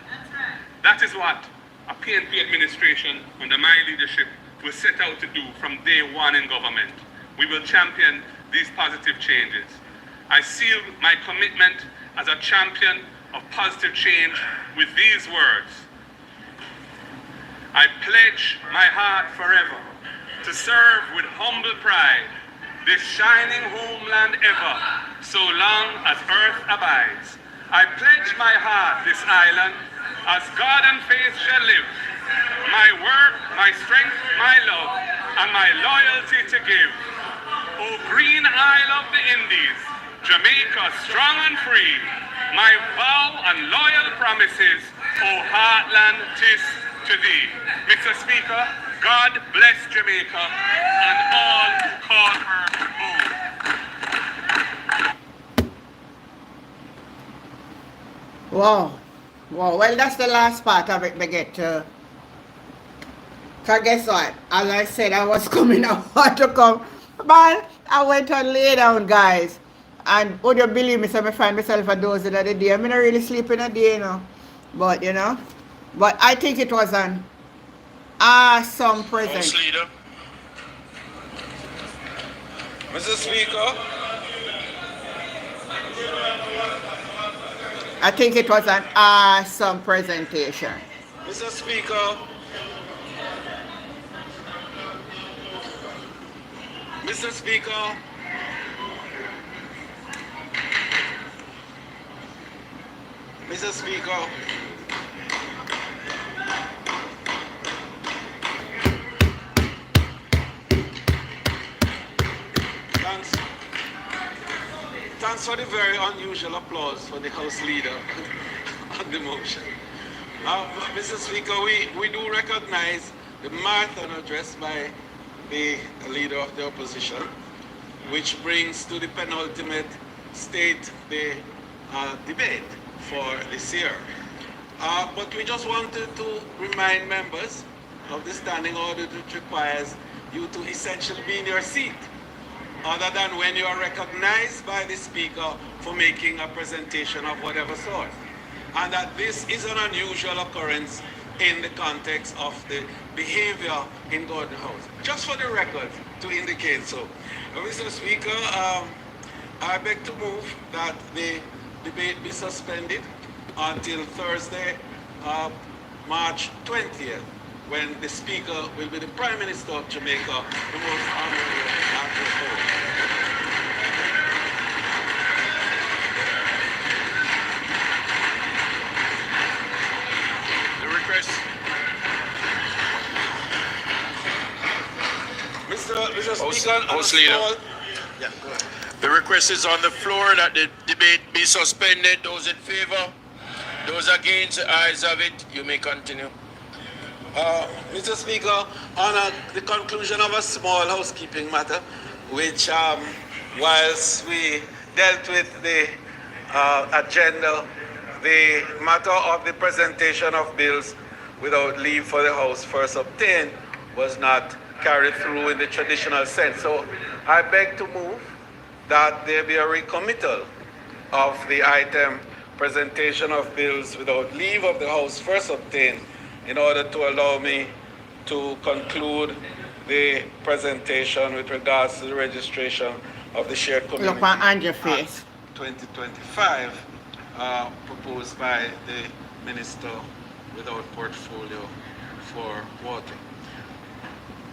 That is what a PNP administration under my leadership will set out to do from day one in government. We will champion these positive changes. I seal my commitment as a champion of positive change with these words. I pledge my heart forever to serve with humble pride this shining homeland ever, so long as earth abides. I pledge my heart this island, as God and faith shall live, my work, my strength, my love, and my loyalty to give. O green isle of the Indies, Jamaica strong and free, my vow and loyal promises, O heartland, 'tis to thee. Mr. Speaker, God bless Jamaica and all who call her home. Wow. Wow. Well, that's the last part of it we get to. Because guess what? As I said, I was coming, I want to come. But I went and lay down, guys. And would you believe me, so I find myself a doze in the day. I'm not really sleeping a day, you know. But, you know. But I think it was an awesome present. House Leader. Mr. Speaker. I think it was an awesome presentation. Mr. Speaker. Mr. Speaker. Mr. Speaker. Thanks for the very unusual applause for the House Leader on the motion. Mr. Speaker, we do recognize the marathon address by the Leader of the Opposition, which brings to the penultimate state the debate for this year. But we just wanted to remind members of the standing order that requires you to essentially be in your seat, other than when you are recognized by the Speaker for making a presentation of whatever sort. And that this is an unusual occurrence in the context of the behavior in Gordon House. Just for the record, to indicate so. Mr. Speaker, I beg to move that the debate be suspended until Thursday, March 20th, when the Speaker will be the Prime Minister of Jamaica, the most honorable at the whole. The request. Mr. Speaker, House Leader. The request is on the floor that the debate be suspended. Those in favor? Those against? The ayes have it. You may continue. Mr. Speaker, on the conclusion of a small housekeeping matter, which whilst we dealt with the agenda, the matter of the presentation of bills without leave for the House first obtained was not carried through in the traditional sense. So I beg to move that there be a recommittal of the item presentation of bills without leave of the House first obtained in order to allow me to conclude the presentation with regards to the registration of the shared community. Look on your face. 2025 proposed by the Minister without portfolio for water.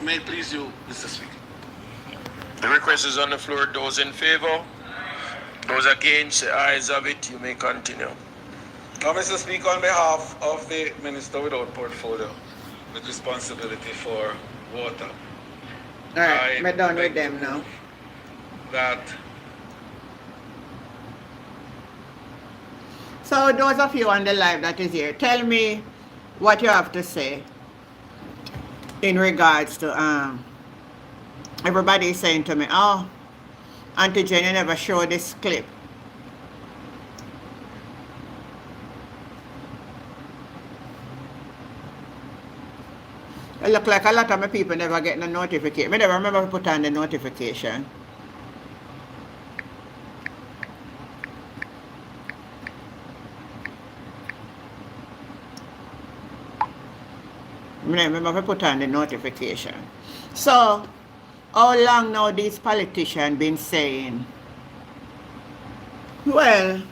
May it please you, Mr. Speaker. The request is on the floor. Those in favor? Those against? The ayes have it. You may continue. Now, Mr. Speaker, on behalf of the Minister without portfolio with responsibility for water, All right, we're done with them now. that So those of you on the live that is here, tell me what you have to say in regards to everybody is saying to me, oh, Auntie Jen, you never show this clip. It look like a lot of my people never get the notification. I never remember to put on the notification. I remember to put on the notification. So, how long now these politicians been saying? Well,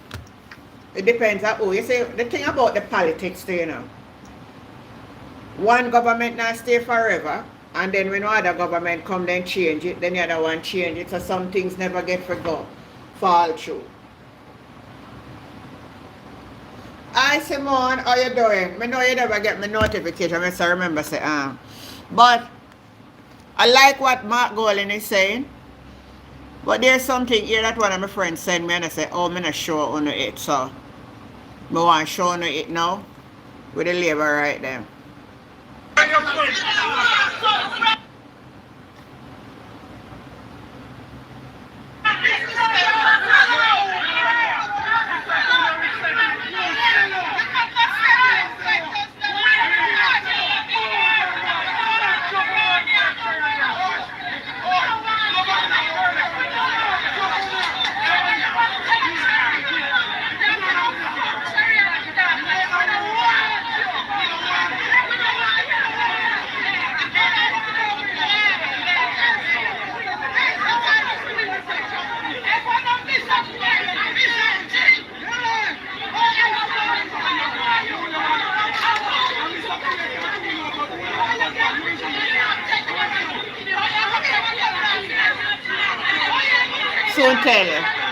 it depends on who. You see, the thing about the politics, you know, one government not stay forever, and then when other government come, then change it, then the other one change it, so some things never get fall through. Hi Simone, how you doing? I know you never get my notification, I still remember say but I like what Mark Golden is saying. But there's something here that one of my friends sent me and I said, oh, I'm not sure on it, so I want to show on it now with the label right there. Soon tell you.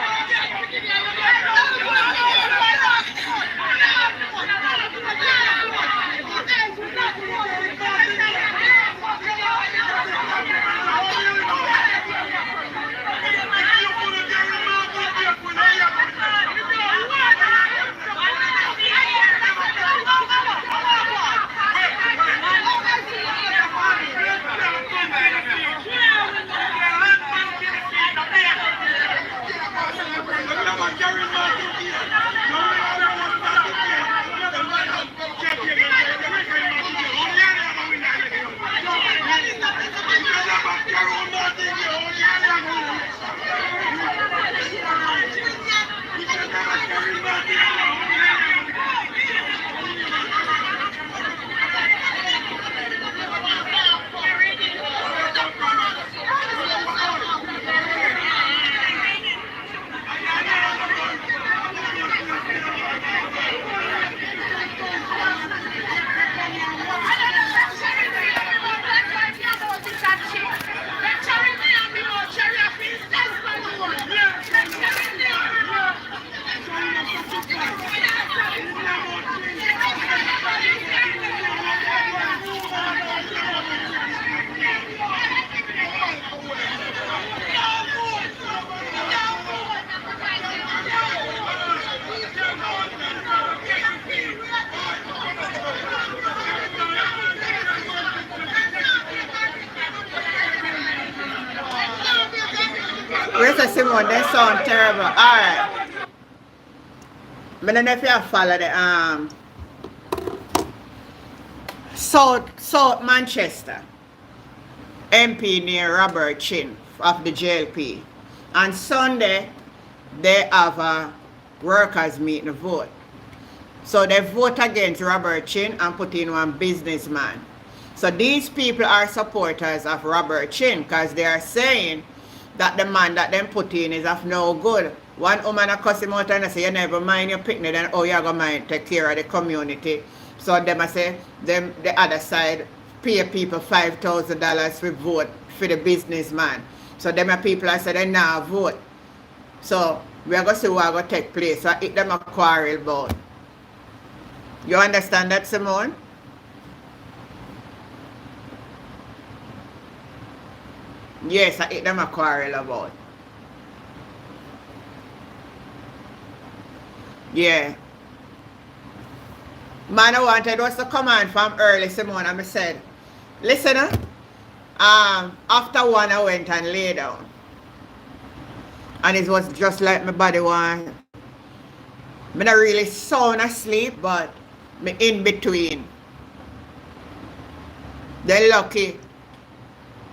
Where's the Simone? They sound terrible. Alright. I don't know if you have followed the South Manchester. MP near Robert Chin of the JLP. On Sunday, they have a workers meeting to vote. So they vote against Robert Chin and put in one businessman. So these people are supporters of Robert Chin because they are saying that the man that them put in is of no good. One woman a cuss him out and say, you never mind your picnic, then oh, you go mind take care of the community. So them a say, them the other side pay people $5,000 to vote for the businessman. So them a people I say they now vote. So we are going to see what going to take place. So it them a quarrel about. You understand that, Simone? Yes, I hit them a quarrel about. Yeah. Man, I wanted us to come on from early, Simone, and I said, listen, after one I went and lay down. And it was just like my body want. I'm not really sound asleep, but me in between. They're lucky.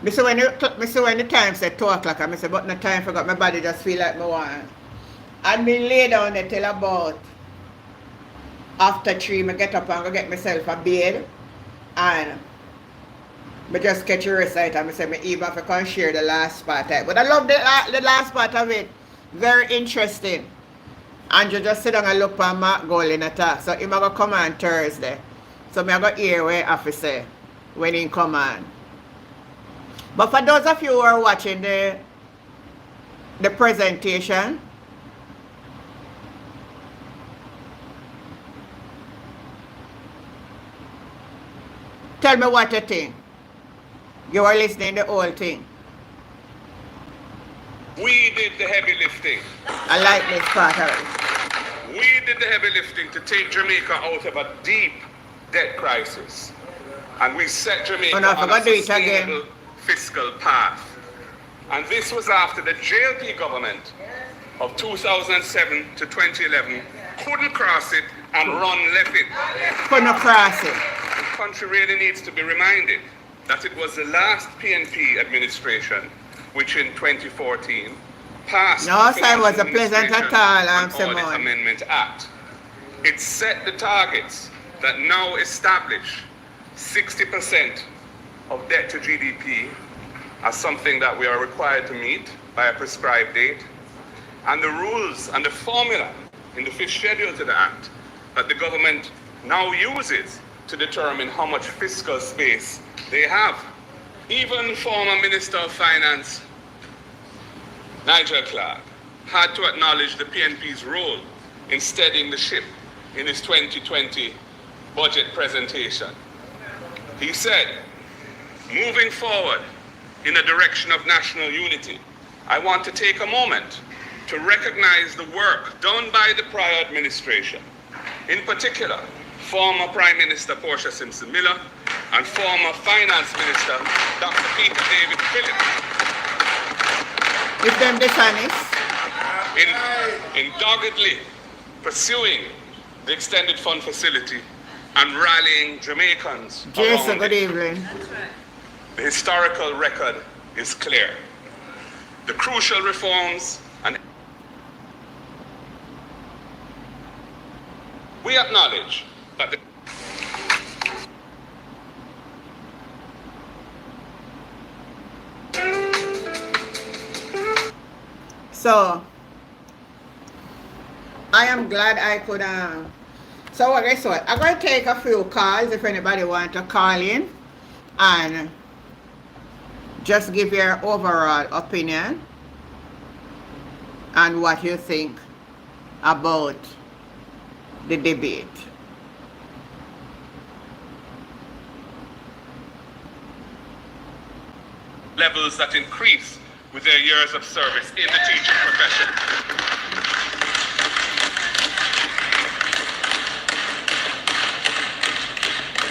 Me say when the time said 2 o'clock, I say, but no time forgot, my body just feel like me want. And me lay down there till about after 3, I get up and go get myself a bed. And I just catch a recite and I say, me even if I can share the last part of it. But I love the last part of it. Very interesting. And you just sit down and look at Mark Gold in attack. So him going to come on Thursday. So I go hear what I have to say when he come on. But for those of you who are watching the presentation, tell me what you think. You are listening to the whole thing. We did the heavy lifting. I like this part of it. We did the heavy lifting to take Jamaica out of a deep debt crisis. And we set Jamaica on a sustainable fiscal path. And this was after the JLP government of 2007 to 2011 couldn't cross it and left it. Couldn't cross it. The country really needs to be reminded that it was the last PNP administration which in 2014 passed it was a pleasant at all, Audit Amendment Act. It set the targets that now establish 60% of debt to GDP as something that we are required to meet by a prescribed date, and the rules and the formula in the 5th schedule to the Act that the government now uses to determine how much fiscal space they have. Even former Minister of Finance, Nigel Clark, had to acknowledge the PNP's role in steadying the ship in his 2020 budget presentation. He said, moving forward in the direction of national unity, I want to take a moment to recognize the work done by the prior administration, in particular, former Prime Minister Portia Simpson-Miller and former Finance Minister Dr. Peter David Phillips. If them dishonest. In doggedly pursuing the extended fund facility and rallying Jamaicans. Jason, good evening. The historical record is clear. The crucial reforms and we acknowledge that the So I am glad I could so guess what? I'm going to take a few calls if anybody wants to call in and just give your overall opinion and what you think about the debate. Levels that increase with their years of service in the teaching profession.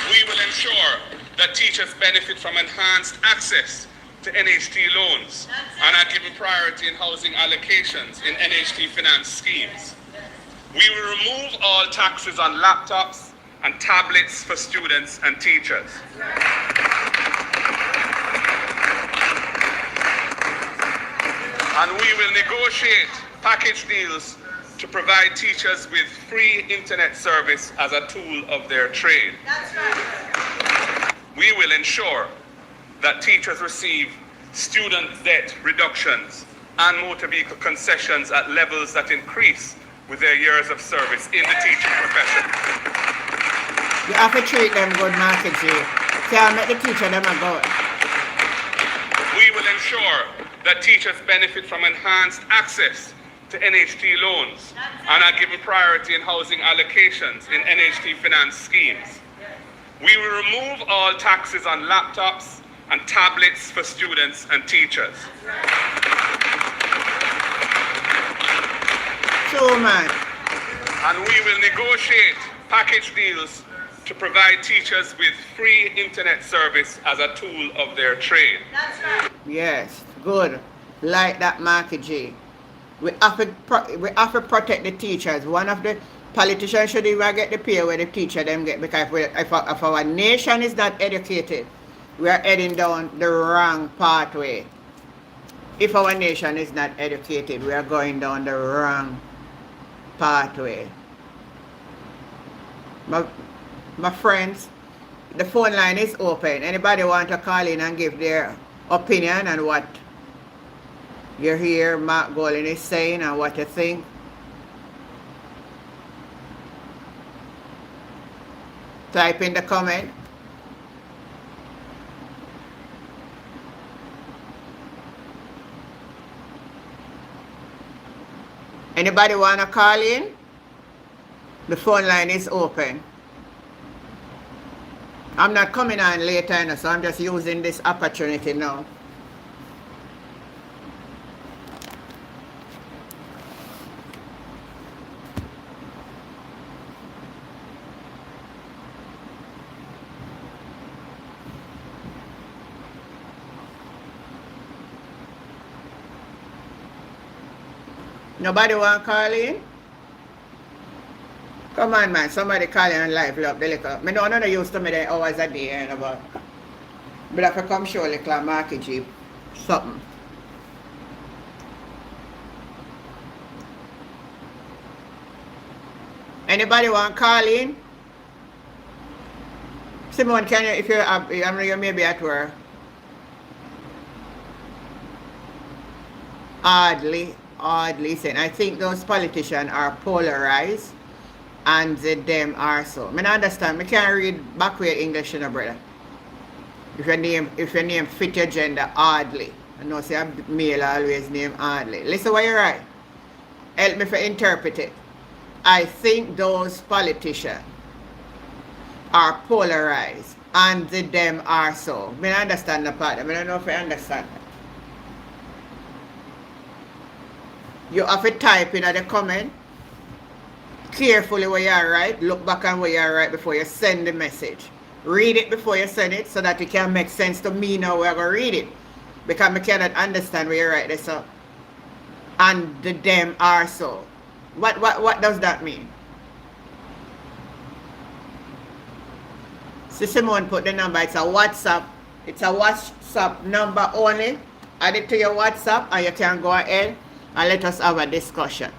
We will ensure that teachers benefit from enhanced access to NHT loans and are given priority in housing allocations in NHT finance schemes. We will remove all taxes on laptops and tablets for students and teachers. And we will negotiate package deals to provide teachers with free internet service as a tool of their trade. That's right. We will ensure that teachers receive student debt reductions and motor vehicle concessions at levels that increase with their years of service in the teaching profession. You have to treat them good, Market G. Can't make the teacher them a good. We will ensure that teachers benefit from enhanced access to NHT loans and are given priority in housing allocations in NHT finance schemes. We will remove all taxes on laptops and tablets for students and teachers. True, man. And we will negotiate package deals to provide teachers with free internet service as a tool of their trade. That's right. Yes, good. Like that, Market G. We have to protect the teachers. One of the politicians should even get the pay where the teacher them get, because if our nation is not educated, we are heading down the wrong pathway. If our nation is not educated, we are going down the wrong pathway. My friends, the phone line is open. Anybody want to call in and give their opinion on what you hear Mark Golden is saying and what you think? Type in the comment. Anybody want to call in? The phone line is open. I'm not coming on later, so I'm just using this opportunity now. Nobody want to call in? Come on, man. Somebody call in on live. Look, the liquor. I know none of used to me the hours a day, you know, but I have to come show little Market G something. Anybody want to call in? Simone, can you, if you're up, you may be at work. Oddly saying, I think those politicians are polarized and them are so. I don't understand. I can't read backward English, you know, brother. If your name fit your gender, oddly. I know say a male always name oddly. Listen what you write. Help me to interpret it. I think those politicians are polarized and them are so. I don't understand the part. I don't know if I understand that. You have to type in the comment carefully where you are right. Look back on where you are right before you send the message. Read it before you send it so that it can make sense to me now where I'm going to read it. Because I cannot understand where you write this up. And them are so. What does that mean? So Simone put the number. It's a WhatsApp. It's a WhatsApp number only. Add it to your WhatsApp and you can go ahead and let us have a discussion.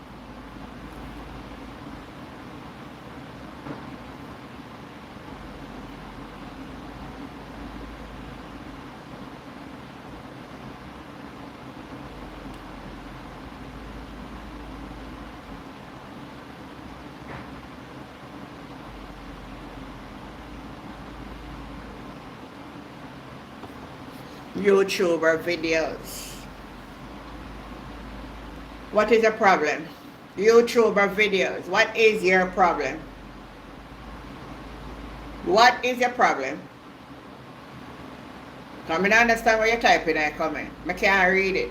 YouTuber videos. What is the problem? YouTuber videos. What is your problem? What is your problem? I don't understand what you're typing in the comment. I can't read it.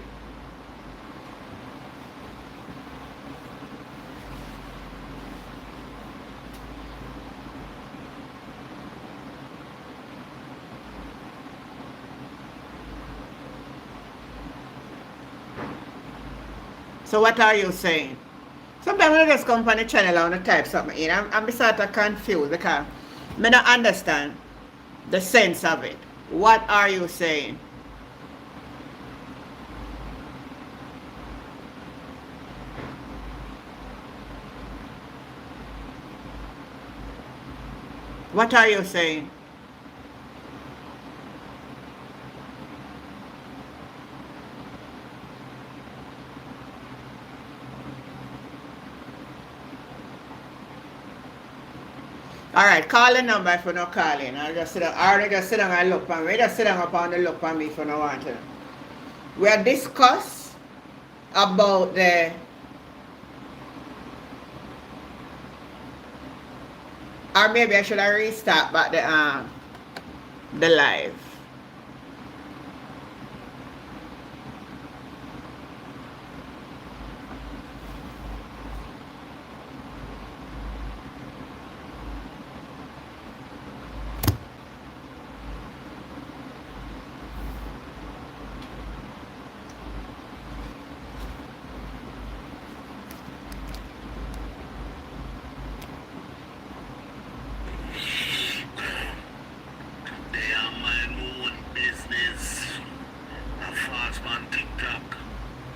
So what are you saying? Sometimes when I just come on the channel I want to type something in, I'm sort of confused because I don't understand the sense of it. What are you saying? What are you saying? Alright, call the number if you not calling. I'll just sit down. I just sit down and look for me. Just sit down upon the look for me if you don't want to. We are discuss about the or maybe I should have restart back the live.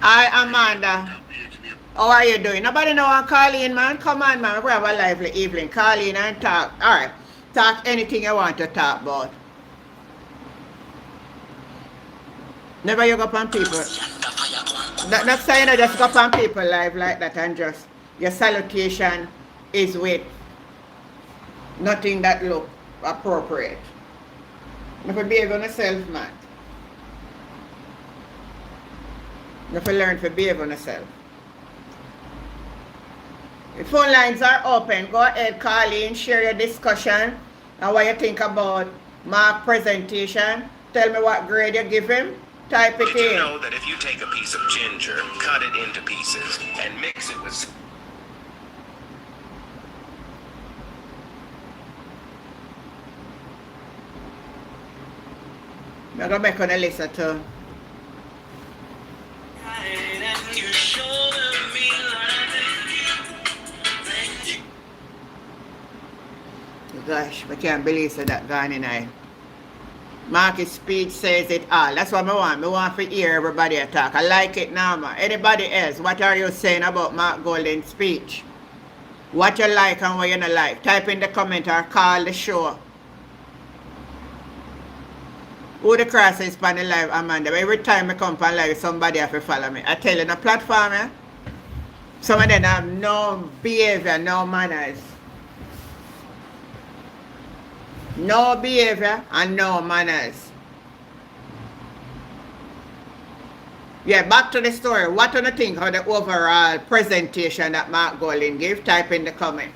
Hi, Amanda. How are you doing? Nobody know I'm calling, man. Come on, man. We have a lively evening. Call in and talk. All right. Talk anything you want to talk about. Never you go upon people. Not saying I just go upon people live like that and just your salutation is with nothing that look appropriate. Never behave on yourself, man. You have to learn to behave on yourself. The phone lines are open. Go ahead, call in, share your discussion and what you think about my presentation. Tell me what grade you give him. Type it in. Did you know that if you take a piece of ginger, cut it into pieces, and mix it with... I'm going to make on a listen to... Gosh, I can't believe that gone in I. Mark's speech says it all. That's what I want. I want to hear everybody talk. I like it now, man. Anybody else, what are you saying about Mark Golden's speech? What you like and what you don't like? Type in the comment or call the show. Who the cross is on the live, Amanda? Every time I come on live, somebody have to follow me. I tell you, the platform, eh? Some of them have no behavior, no manners. No behavior and no manners. Yeah, back to the story. What do you think of the overall presentation that Mark Golden gave? Type in the comment.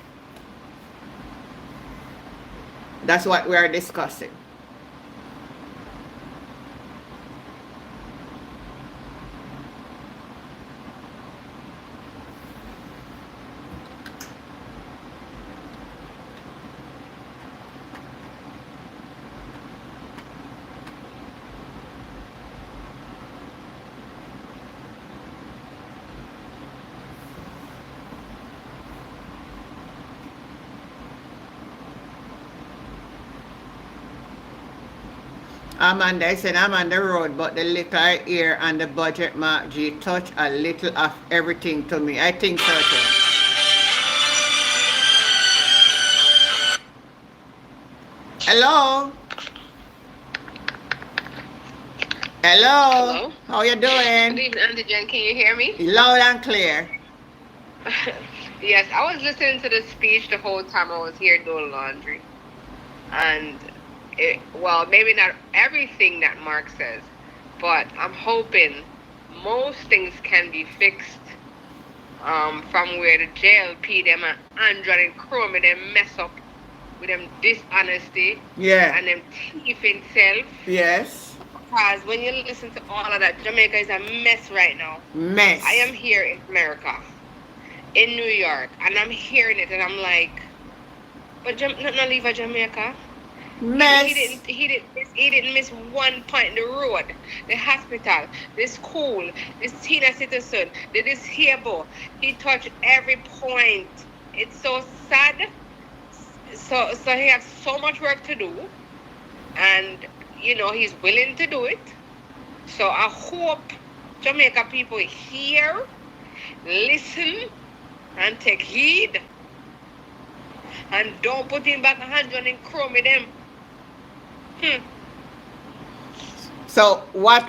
That's what we are discussing. Amanda, I said I'm on the road, but the little ear and the budget Mark G touch a little of everything to me. I think so too. Hello? Hello? Hello? How you doing? Good evening, Auntie Jen. Can you hear me? Loud and clear. Yes, I was listening to the speech the whole time I was here doing laundry. And, well, maybe not everything that Mark says, but I'm hoping most things can be fixed from where the JLP, them and Android and Chrome, them mess up with them dishonesty and them thief itself. Yes. Because when you listen to all of that, Jamaica is a mess right now. Mess. I am here in America, in New York, and I'm hearing it, and I'm like, but not leave Jamaica. Mess. He didn't miss one point. The road, the hospital, the school, the senior citizen, the disabled. He touched every point. It's so sad. So he has so much work to do, and you know he's willing to do it. So I hope Jamaica people hear, listen, and take heed. And don't put him back a hand on him chrome with them. So what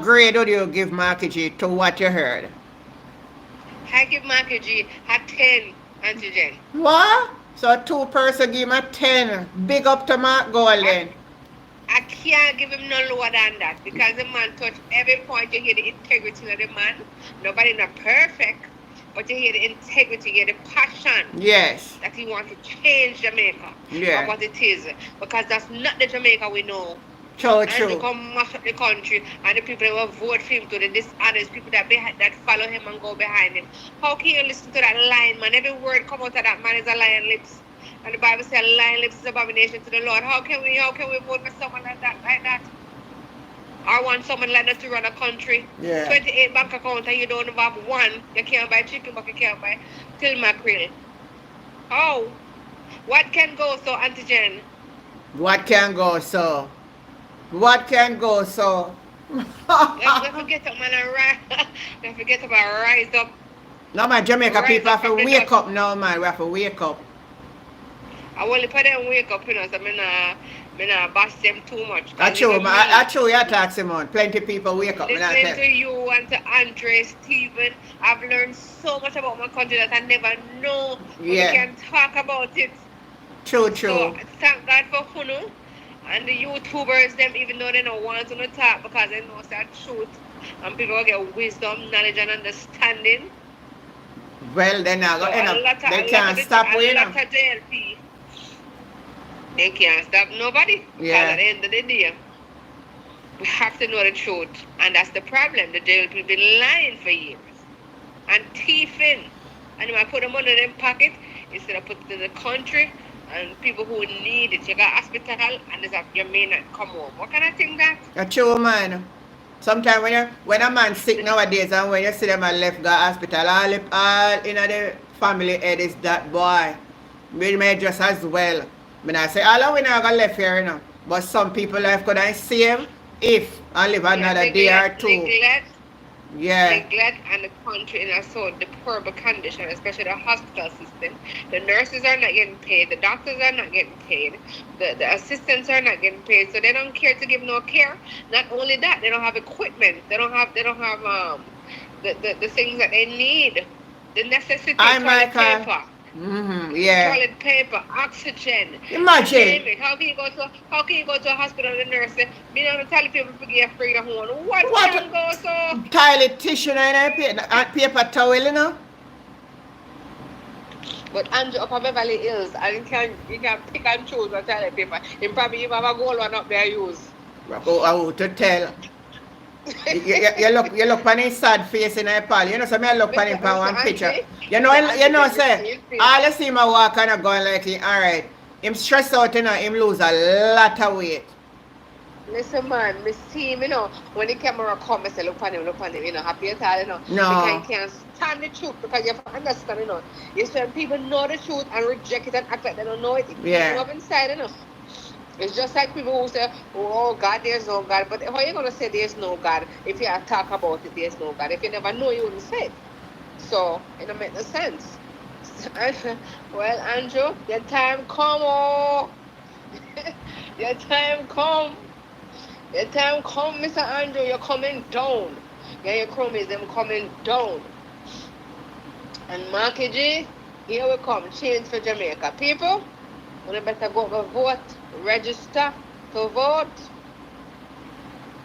grade would you give Marky G to what you heard? I give Marky G a 10, Auntie Jen. What? So a 2-person give him a 10. Big up to Mark Golden. I can't give him no lower than that because the man touched every point. You hear the integrity of the man. Nobody not perfect, but you hear the integrity, you hear the passion. Yes. That he wants to change Jamaica. Yeah. Of what it is. Because that's not the Jamaica we know. True, And true. they come mash up the country and the people that will vote for him to the dishonest people that follow him and go behind him. How can you listen to that lying man? Every word come out of that man is a lying lips. And the Bible says lying lips is abomination to the Lord. How can we vote for someone like that? Or want someone like that to run a country? Yeah. 28 bank account and you don't even have one. You can't buy chicken, but you can't buy till mackerel. How? What can go so, Auntie Jen? What can go so? What can go so? Let's forget up, man, and rise. Let's forget about rise up. No, man, Jamaica Rise people have up to from the wake dust. up now, man. We have to wake up. I only put them wake up, you know, so I not bash them too much. I true, man. I true you tax him on. Plenty people wake up. Me not Listening tell. to you and to Andre, Stephen, I've learned so much about my country that I never know. But Yeah. we can talk about it. True, So true. thank God for Hunu and the YouTubers, them, even though they don't want to talk because they know it's the truth. And people will get wisdom, knowledge, and understanding. Well, then So they can't stop a we lot now. of JLP. They can't stop nobody. Yeah. Because at the end of the day, we have to know the truth. And that's the problem. The JLP been lying for years. And thieving. And when I put them under them pocket, instead of putting it in the country, and people who need it. You got hospital and you may not come home. What kind of thing that? A true man. Sometimes when a man sick nowadays and when you see them and left go hospital, all in the family head is that boy. We may just as well. I say all we not gonna left here, you know. But some people life could I save if I live another day or two. Neglect and the country in a so deplorable condition, especially the hospital system. The nurses are not getting paid, the doctors are not getting paid, the assistants are not getting paid, so they don't care to give no care. Not only that, they don't have equipment, they don't have the things that they need, the necessity toilet paper. Yeah. Toilet paper, oxygen. Imagine. How can you go to a hospital and the nurse say, me not tell people to get free the home? What can go so? Toilet tissue and paper towel, you know? But Andrew up on Beverly Hills, and you can pick and choose the toilet paper. You probably even have a gold one up there use. Oh, to tell. you look on his sad face in a pal. You know, so me look on him for one picture. You know, say, all you see my walk and I'm going like, alright, him stressed out, you know, him lose a lot of weight. Listen, man, me see him, you know, when the camera come, I say, look on him, you know, happy at all, you know. No. Because you can't stand the truth, because you have to understand, you know. You see people know the truth and reject it and act like they don't know it. Yeah. Up inside, you know. It's just like people who say, oh, God, there's no God. But how are you going to say there's no God if you talk about it, there's no God? If you never know, you wouldn't say it. So, it don't make no sense. Well, Andrew, your time come, oh. Your time come. Your time come, Mr. Andrew. You're coming down. Yeah, your chromies, them coming down. And Marky G, here we come. Change for Jamaica. People, we better go vote. Register to vote.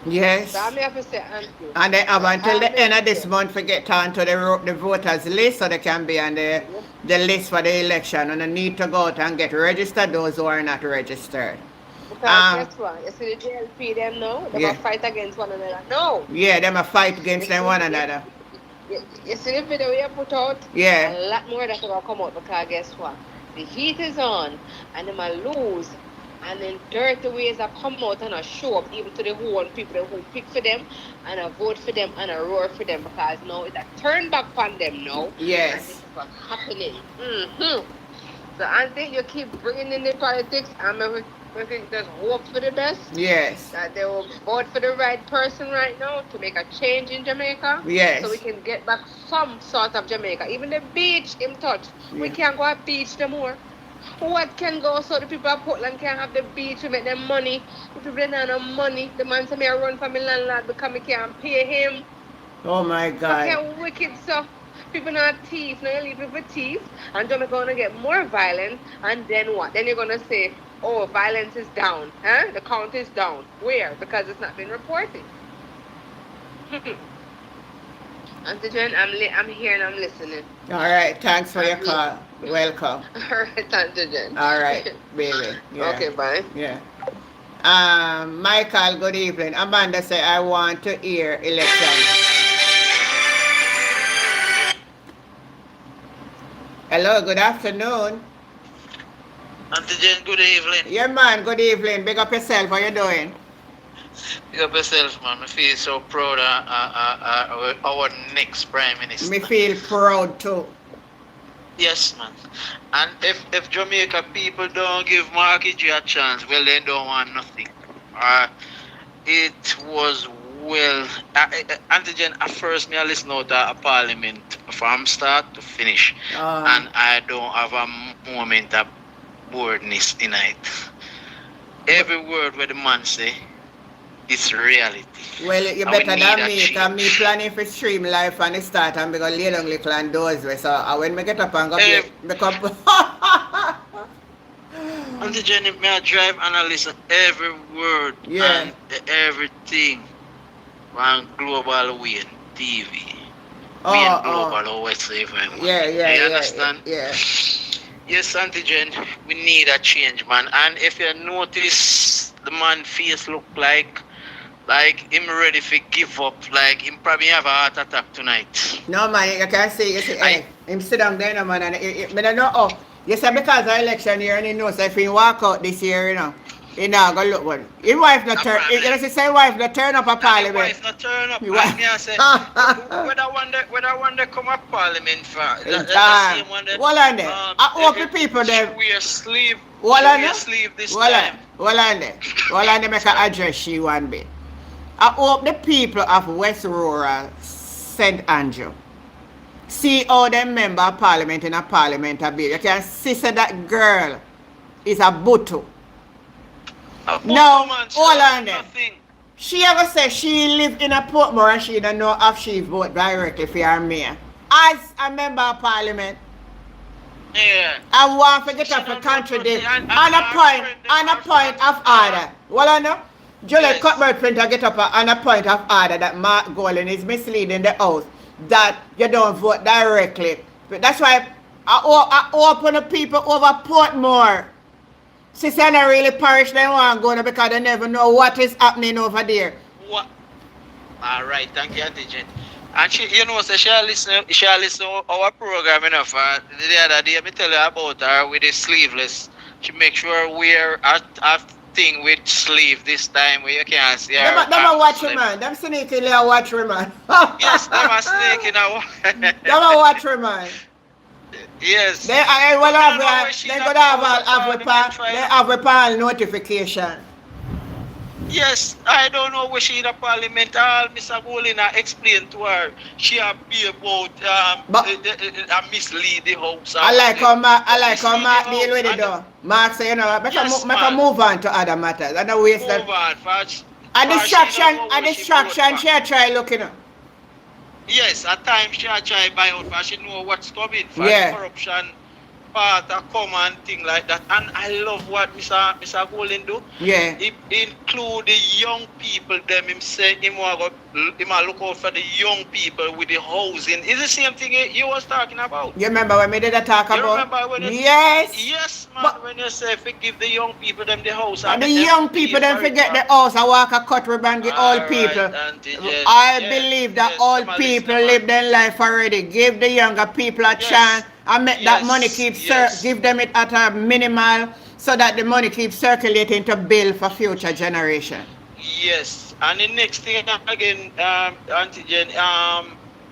Yes. So I have to say, Andrew. And they have until the end of this month to get onto the voters list so they can be on the list for the election. And they need to go out and get registered, those who are not registered. Because guess what? You see the JLP them now? They will fight against one another. No. Yeah, they might fight against them one another. You see the video you put out? Yeah. A lot more that's going to come out because guess what? The heat is on and they might lose. And then dirty ways that come out and show up even to the whole people who pick for them and vote for them and roar for them because now it's a turn back on them now. Yes. And this is what's happening. So I think you keep bringing in the politics and I think there's hope for the best. Yes. That they will vote for the right person right now to make a change in Jamaica. Yes. So we can get back some sort of Jamaica. Even the beach in touch. We can't go to beach no more. What can go so the people of Portland can have the beach to make them money? The people that don't have money, the man say me I run for my landlord because I can't pay him. Oh my God. Fucking wicked so. People not thief, now you leave people thief, and Jamaica gonna get more violent, and then what? Then you're gonna say, oh, violence is down, huh? The count is down. Where? Because it's not been reported. Auntie Jen, I'm here and I'm listening. All right, thanks for your call. Welcome. All right, Auntie Jen. All right, baby. Yeah. Okay, bye. Yeah. Michael, good evening. Amanda said, I want to hear election. Hello, good afternoon. Auntie Jane, good evening. Yeah, man, good evening. Big up yourself. How you doing? Big up yourself, man. I feel so proud of our next Prime Minister. Me feel proud too. Yes, man. And if Jamaica people don't give Marky a chance, well, they don't want nothing. It was well, Auntie Jen, at first me I listen out a parliament from start to finish, and I don't have a moment of boredness in it. Every word where the man say, it's reality. Well, you better than me, because me planning for stream live from the start and because lay down little and doors way. So when me get up and go Auntie Jenny, may I drive and I listen every word and everything on Global Way TV. Global always say you understand? Yeah. Yes, Auntie Jen, we need a change, man. And if you notice the man face look like him ready for give up, like him probably have a heart attack tonight. No man, you can see, him sit down there, no man, and I don't know you say because of election year and he knows if he walk out this year, he now go look one. His wife not turn, you know, say wife not turn up a parliament. Wife not turn up, and me I say, whether one they come up parliament for, that's the same one that, well on there, I hope the people there, we are sleeve, this time. Well on there, make an address she one bit. I hope the people of West Rural, St. Andrew, see how them member of parliament in a parliament a bit. You can see that girl is a butu. No, hold on there. She ever say she live in a Portmore and she don't know if she vote directly for her mayor. As a member of parliament, yeah. I want to get up for contradict on a point of order. Well, I know. Juliet Cuthbert Printer get up on a point of order that Mark Golden is misleading the house that you don't vote directly. But that's why I open the people over Portmore. Sister, I don't really parish they want to go there because they never know what is happening over there. What? All right, thank you, Auntie Jane. And she, you know, so she listen to our program enough. The other day, I tell you about her with the sleeveless. She make sure wear a thing with sleeve this time where you can't see her. Them a watch her, man. Them sneaking a watch her, man. Yes, them a sneaking a watch. Them a watch her, man. Yes. They have a PAL notification. Yes, I don't know where she in a parliament. All Mr. Golina explained to her. She a be about mislead the house. I like how Mark deal with it though. Mark say, you know, make a move on to other matters. I don't waste that. A distraction, she try looking up. Yes, at times she try buy out but she know what's coming for the corruption part of come and thing like that. And I love what Mr. Golden do. Yeah. He include the young people them. Him say him look out for the young people with the housing. It's the same thing you was talking about. You remember when we did a talk about? You remember when yes, man, but when you say forgive the young people them the house. And the young people them forget the house. I walk a cut ribbon the old people. I believe that old people live their life already. Give the younger people a chance. And make that money keep give them it at a minimal so that the money keeps circulating to build for future generation. Yes, and the next thing again, Auntie Jen,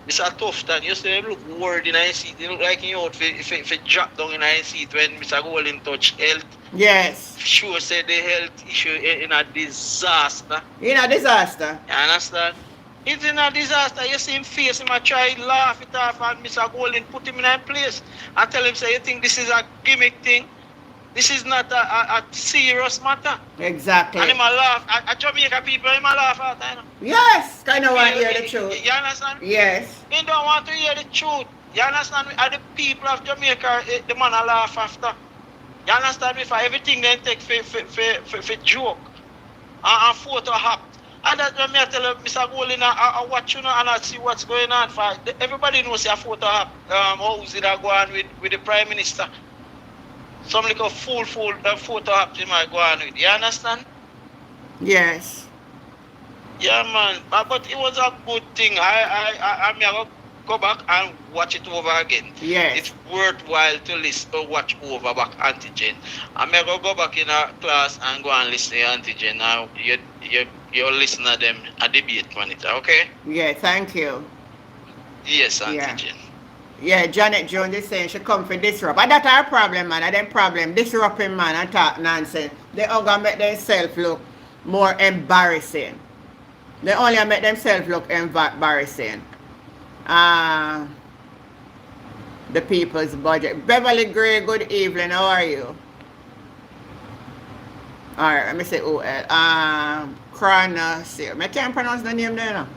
Mr. Tufton, you say look worried in his seat. You look like you out if drop down in his seat when Mr. Golden touch health. Yes. Sure said the health issue in a disaster. In a disaster. You understand? It's in a disaster. You see him face him, I try laugh it off and Mr. Golden put him in a place and tell him, say, you think this is a gimmick thing? This is not a serious matter. Exactly. And him a laugh. At Jamaica people, him a laugh at time. Yes, kind of want to hear the truth. You understand? Yes. He don't want to hear the truth. You understand me? And the people of Jamaica, the man a laugh after. You understand me? For everything they take for joke and photo hop. And that's when I tell Mr. Golden, I watch you know and I see what's going on. For everybody knows a photo hop. How is it go on with the Prime Minister? Some little full photo hop he might go on with. You understand? Yes. Yeah, man. But it was a good thing. I'm going to go back and watch it over again. Yes. It's worthwhile to listen or watch over back Antigen. I'm going to go back in a class and go and listen to Antigen. Now, you listen to them a debate on it, okay? Yeah, thank you. Yes, Antigen. Yeah, Janet Jones is saying she come for disrupt. But that's our problem, man. That's them problem. Disrupting, man, and talk nonsense. They all gonna make themselves look more embarrassing. They only make themselves look embarrassing. The people's budget. Beverly Gray, good evening. How are you? Alright, let me say OL. Kronos. I can't pronounce the name there now.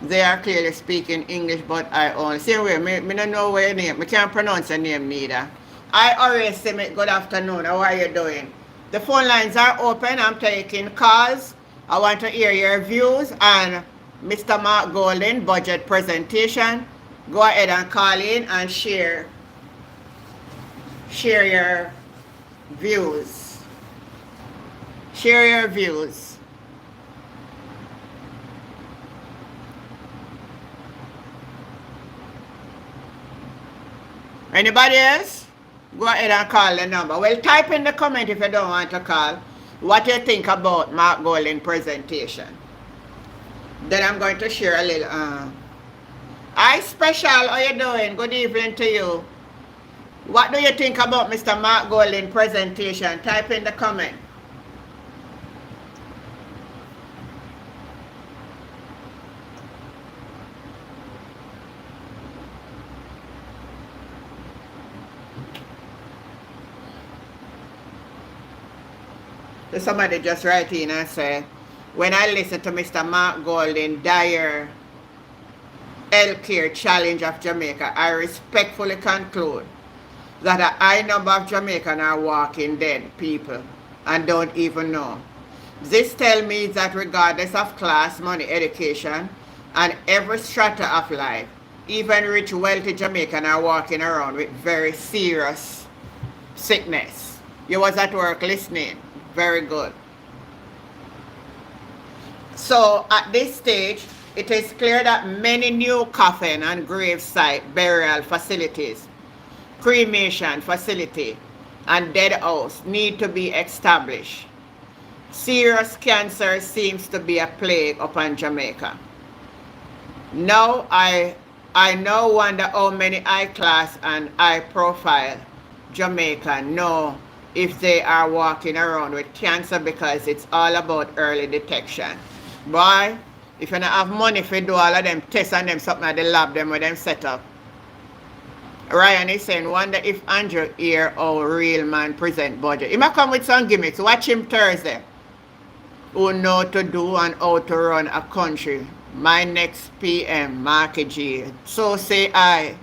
They are clearly speaking English, but I only same way. Me don't know where your name. I can't pronounce your name neither. I always say good afternoon. How are you doing? The phone lines are open. I'm taking calls. I want to hear your views on Mr. Mark Golden budget presentation. Go ahead and call in and share your views. Share your views. Anybody else? Go ahead and call the number. Well, type in the comment if you don't want to call what you think about Mark Golden presentation. Then I'm going to share a little. Hi, Special. How you doing? Good evening to you. What do you think about Mr. Mark Golden presentation? Type in the comment. So somebody just write in and say, when I listen to Mr. Mark Golden dire healthcare challenge of Jamaica, I respectfully conclude that a high number of Jamaicans are walking dead people and don't even know. This tells me that regardless of class, money, education, and every strata of life, even rich, wealthy Jamaicans are walking around with very serious sickness. You was at work listening. Very good. So at this stage, it is clear that many new coffin and gravesite burial facilities, cremation facility, and dead house need to be established. Serious cancer seems to be a plague upon Jamaica. Now I now wonder how many high class and high profile Jamaican know if they are walking around with cancer, because it's all about early detection. Boy, if you don't have money for do all of them tests and them something at the lab them with them set up. Ryan is saying, wonder if Andrew hear how real man present budget. He might come with some gimmicks. Watch him Thursday. Who know to do and how to run a country. My next PM, Mark G. So say I.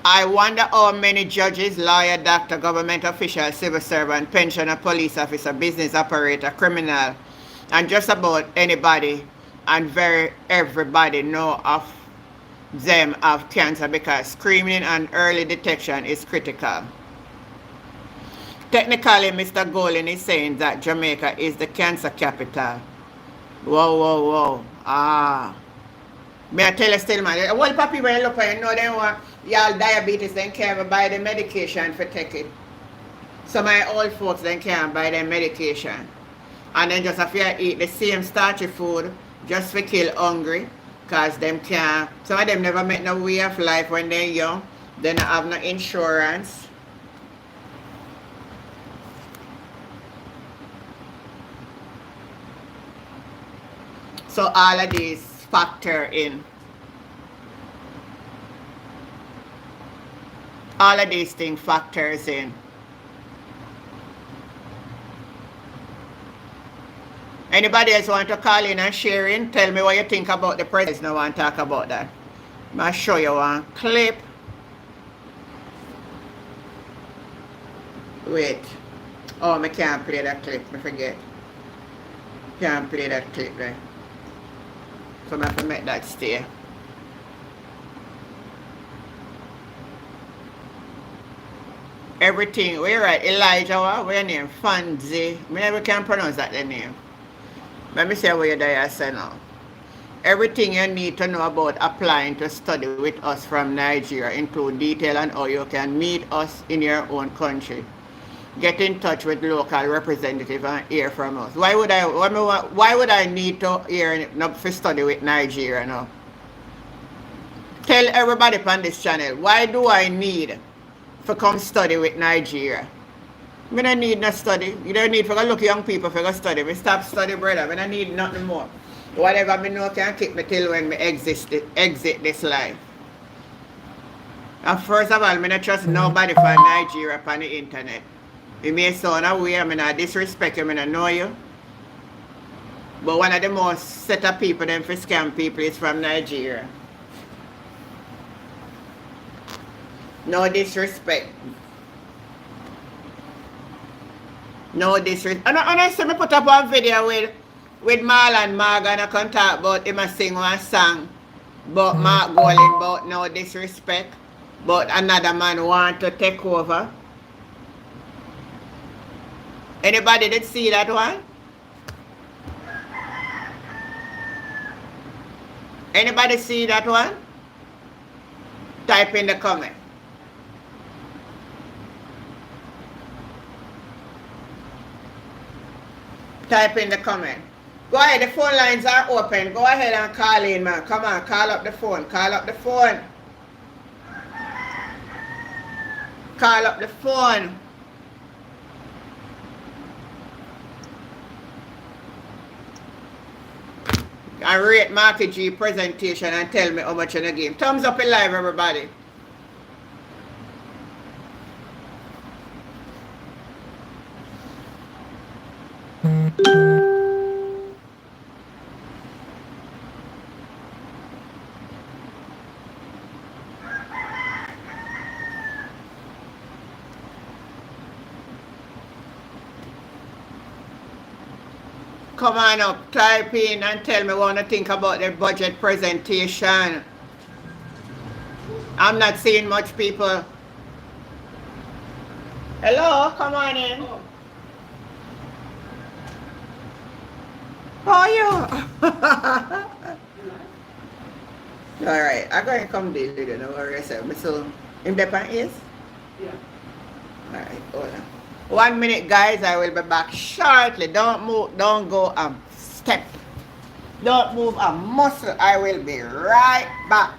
I wonder how many judges, lawyer, doctor, government official, civil servant, pensioner, police officer, business operator, criminal, and just about anybody and everybody know of them have cancer, because screening and early detection is critical. Technically, Mr. Golden is saying that Jamaica is the cancer capital. Whoa. May I tell you still, man, well, people when you look at you know they want y'all diabetes, then can't buy the medication for take it. Some of my old folks then can't buy their medication. And then just have to eat the same starchy food just for kill hungry, because them can't, some of them never make no way of life when they're young. They don't have no insurance. So all of these factor in. All of these things factors in. Anybody else want to call in and share in? Tell me what you think about the president. I want to talk about that. I'm going to show you one clip. Wait. Oh, I can't play that clip. I forget. Can't play that clip there. So I have to make that stay. Everything. We're right. Elijah, what's your name? Fanzi. I never can pronounce that the name. Let me say what you're there say now. Everything you need to know about applying to study with us from Nigeria include detail on how you can meet us in your own country. Get in touch with local representative and hear from us. Why would I need to hear for study with Nigeria now? Tell everybody on this channel, why do I need to come study with Nigeria? I don't need no study. You don't need for to look young people for to study. We stop study, brother. I don't need nothing more. Whatever I know can keep me till when I exit this life. And first of all, I don't trust nobody from Nigeria on the internet. You may sound away, I not disrespect you, I don't know you. But one of the most set of people them for scam people is from Nigeria. No disrespect. No disrespect. And I see me put up one video with Marlon Morgan. I can talk about him sing one song about Mark Golding about no disrespect. But another man want to take over. Anybody did see that one? Anybody see that one? Type in the comment. Type in the comment. Go ahead, the phone lines are open. Go ahead and call in, man. Come on, call up the phone. Call up the phone. Call up the phone. And rate Marky G presentation and tell me how much in the game. Thumbs up in live, everybody. Come on up, type in and tell me what you think about the budget presentation. I'm not seeing much people. Hello, come on in. How are you? Alright, I'm going to come deal with you. Don't worry yourself. So, independent is? Yeah. Alright, hold on. 1 minute, guys. I will be back shortly. Don't move. Don't go a step. Don't move a muscle. I will be right back.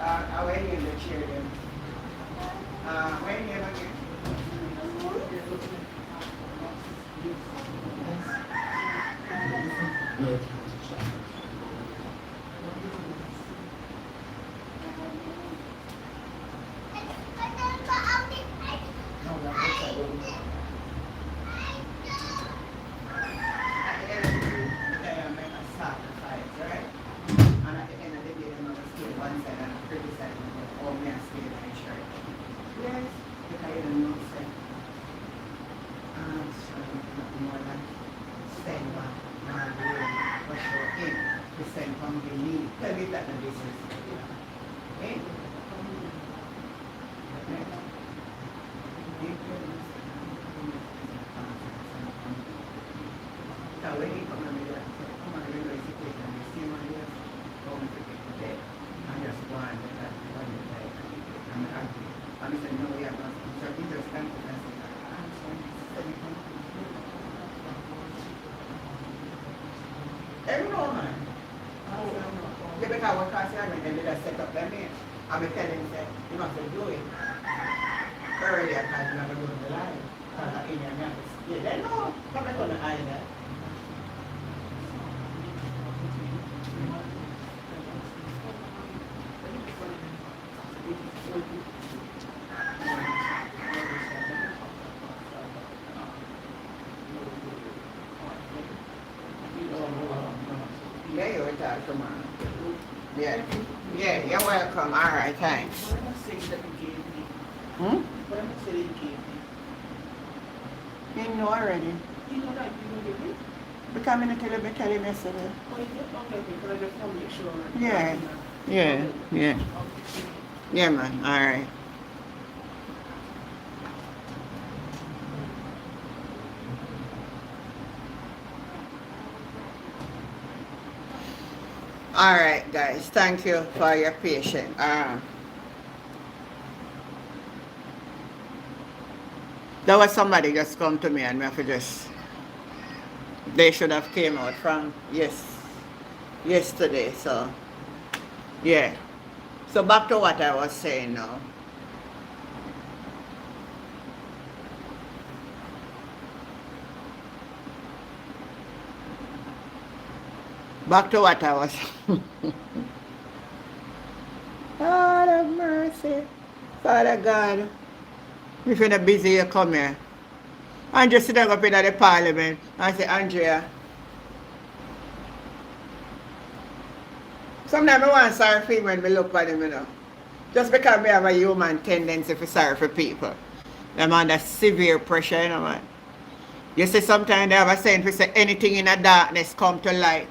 I went in the chair then. When you again? earlier because I'm never going to lie. Yeah, they know. Come on the island. Yeah, you're talking tomorrow. Yeah. Yeah, you're welcome. All right, thanks. Hmm? You know already. Because I'm going to tell him yesterday. Yeah. Yeah. Yeah. Yeah, man. All right. All right, guys. Thank you for your patience. There was somebody just come to me and me have to just, they should have came out from yesterday. So yeah. So back to what I was saying now. Back to what I was. God have mercy. Father God. If you're not busy, you come here. And just sit down up in the parliament and say, Andrea. Sometimes I want sorry for him when I look at him, you know. Just because I have a human tendency for sorry for people. I'm under severe pressure, you know, man. You see, sometimes they have a saying to say anything in the darkness come to light.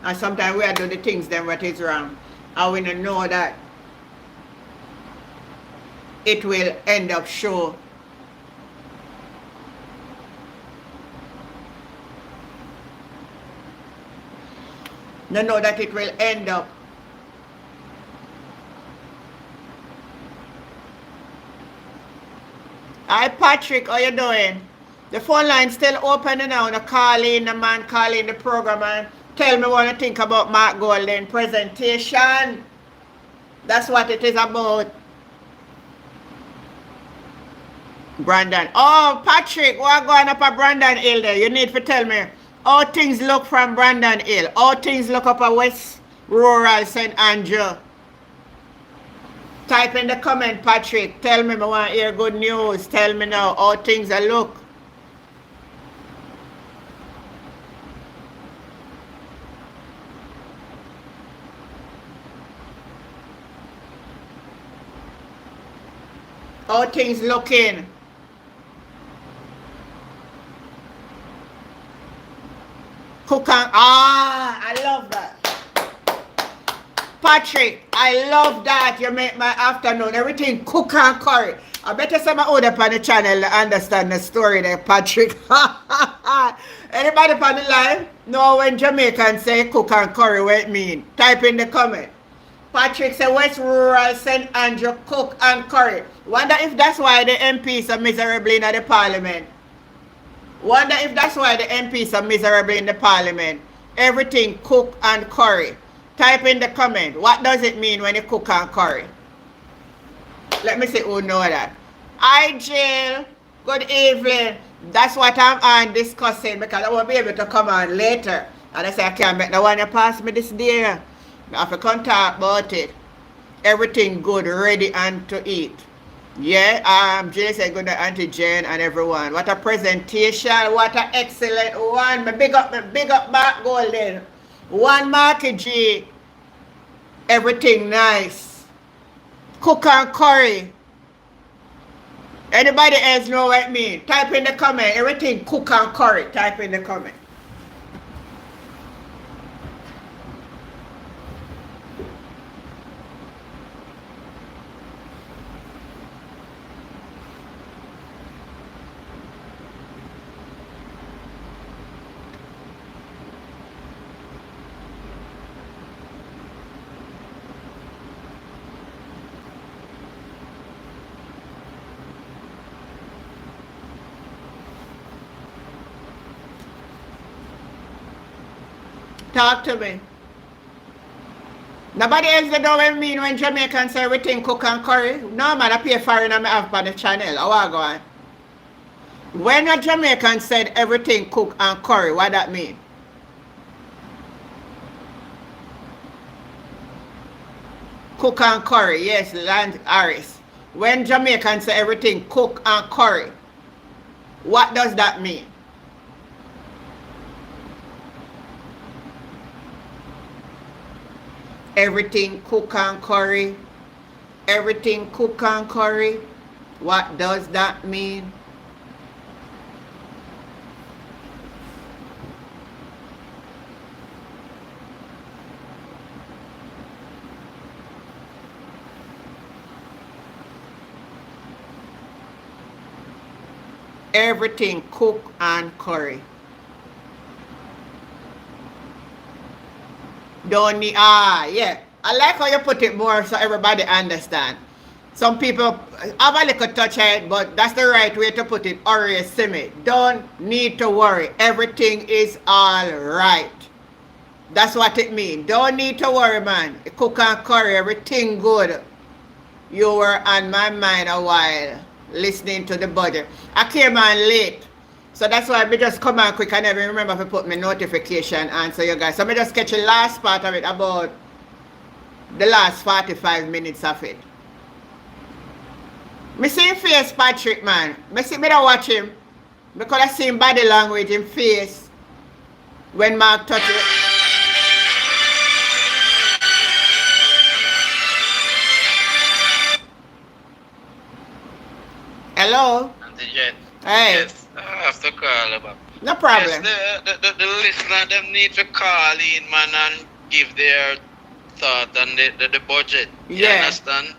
And sometimes we are doing the things then what is wrong. And we don't know that it will end up show. Don't know that it will end up. Hi Patrick, how you doing? The phone line still open now. The man calling the program and tell me what you think about Mark Golden presentation. That's what it is about. Brandon. Oh, Patrick, what going up at Brandon Hill there? You need to tell me how things look from Brandon Hill. How things look up at West Rural St. Andrew. Type in the comment, Patrick. Tell me I want to hear good news. Tell me now how things are look. How things looking. Cook and I love that. Patrick, I love that. You make my afternoon everything cook and curry. I better say my order on the channel to understand the story there, Patrick. Anybody on the line know when Jamaicans say cook and curry what it mean? Type in the comment. Patrick said West Rural St. Andrew cook and curry. Wonder if that's why the MPs are miserable in the parliament. Wonder if that's why the MPs are miserable in the parliament. Everything cook and curry. Type in the comment. What does it mean when you cook and curry? Let me see who know that. Hi Jill. Good evening. That's what I'm on discussing because I won't be able to come on later. And I say I can't make no one you pass me this day. I have to come talk about it. Everything good, ready and to eat. Yeah, Jill said good night, Auntie Jane and everyone. What a presentation, what an excellent one. Me big up Mark Golden. One Marky G. Everything nice. Cook and curry. Anybody else know what I mean? Type in the comment. Everything cook and curry. Type in the comment. Talk to me. Nobody else they know what I mean when Jamaicans say everything cook and curry. No man, I pay for it and I have on the channel. How I go on? When a Jamaican said everything cook and curry, what that mean? Cook and curry, yes, Land Harris. When Jamaicans say everything cook and curry, what does that mean? Everything cook and curry. Everything cook and curry. What does that mean? Everything cook and curry. Don't need, yeah. I like how you put it more so everybody understand. Some people have a little touch of it, but that's the right way to put it. Or simi. Don't need to worry. Everything is all right. That's what it means. Don't need to worry, man. Cook and curry, everything good. You were on my mind a while listening to the budget. I came on late. So that's why I just come on quick. I never remember to put my notification on so you guys. So I just catch the last part of it, about the last 45 minutes of it. Me see him face Patrick, man. Me don't watch him. Because I see him body language in face when Mark touch it. Hello? Hey. Yes, I have to call about. No problem. Yes, the listener them need to call in, man, and give their thought on the budget. You understand?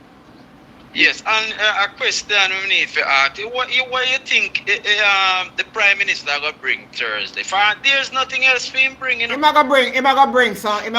Yes, and a question we need to ask. What you think the Prime Minister gonna bring Thursday? There's nothing else for him bringing. Him gonna bring some.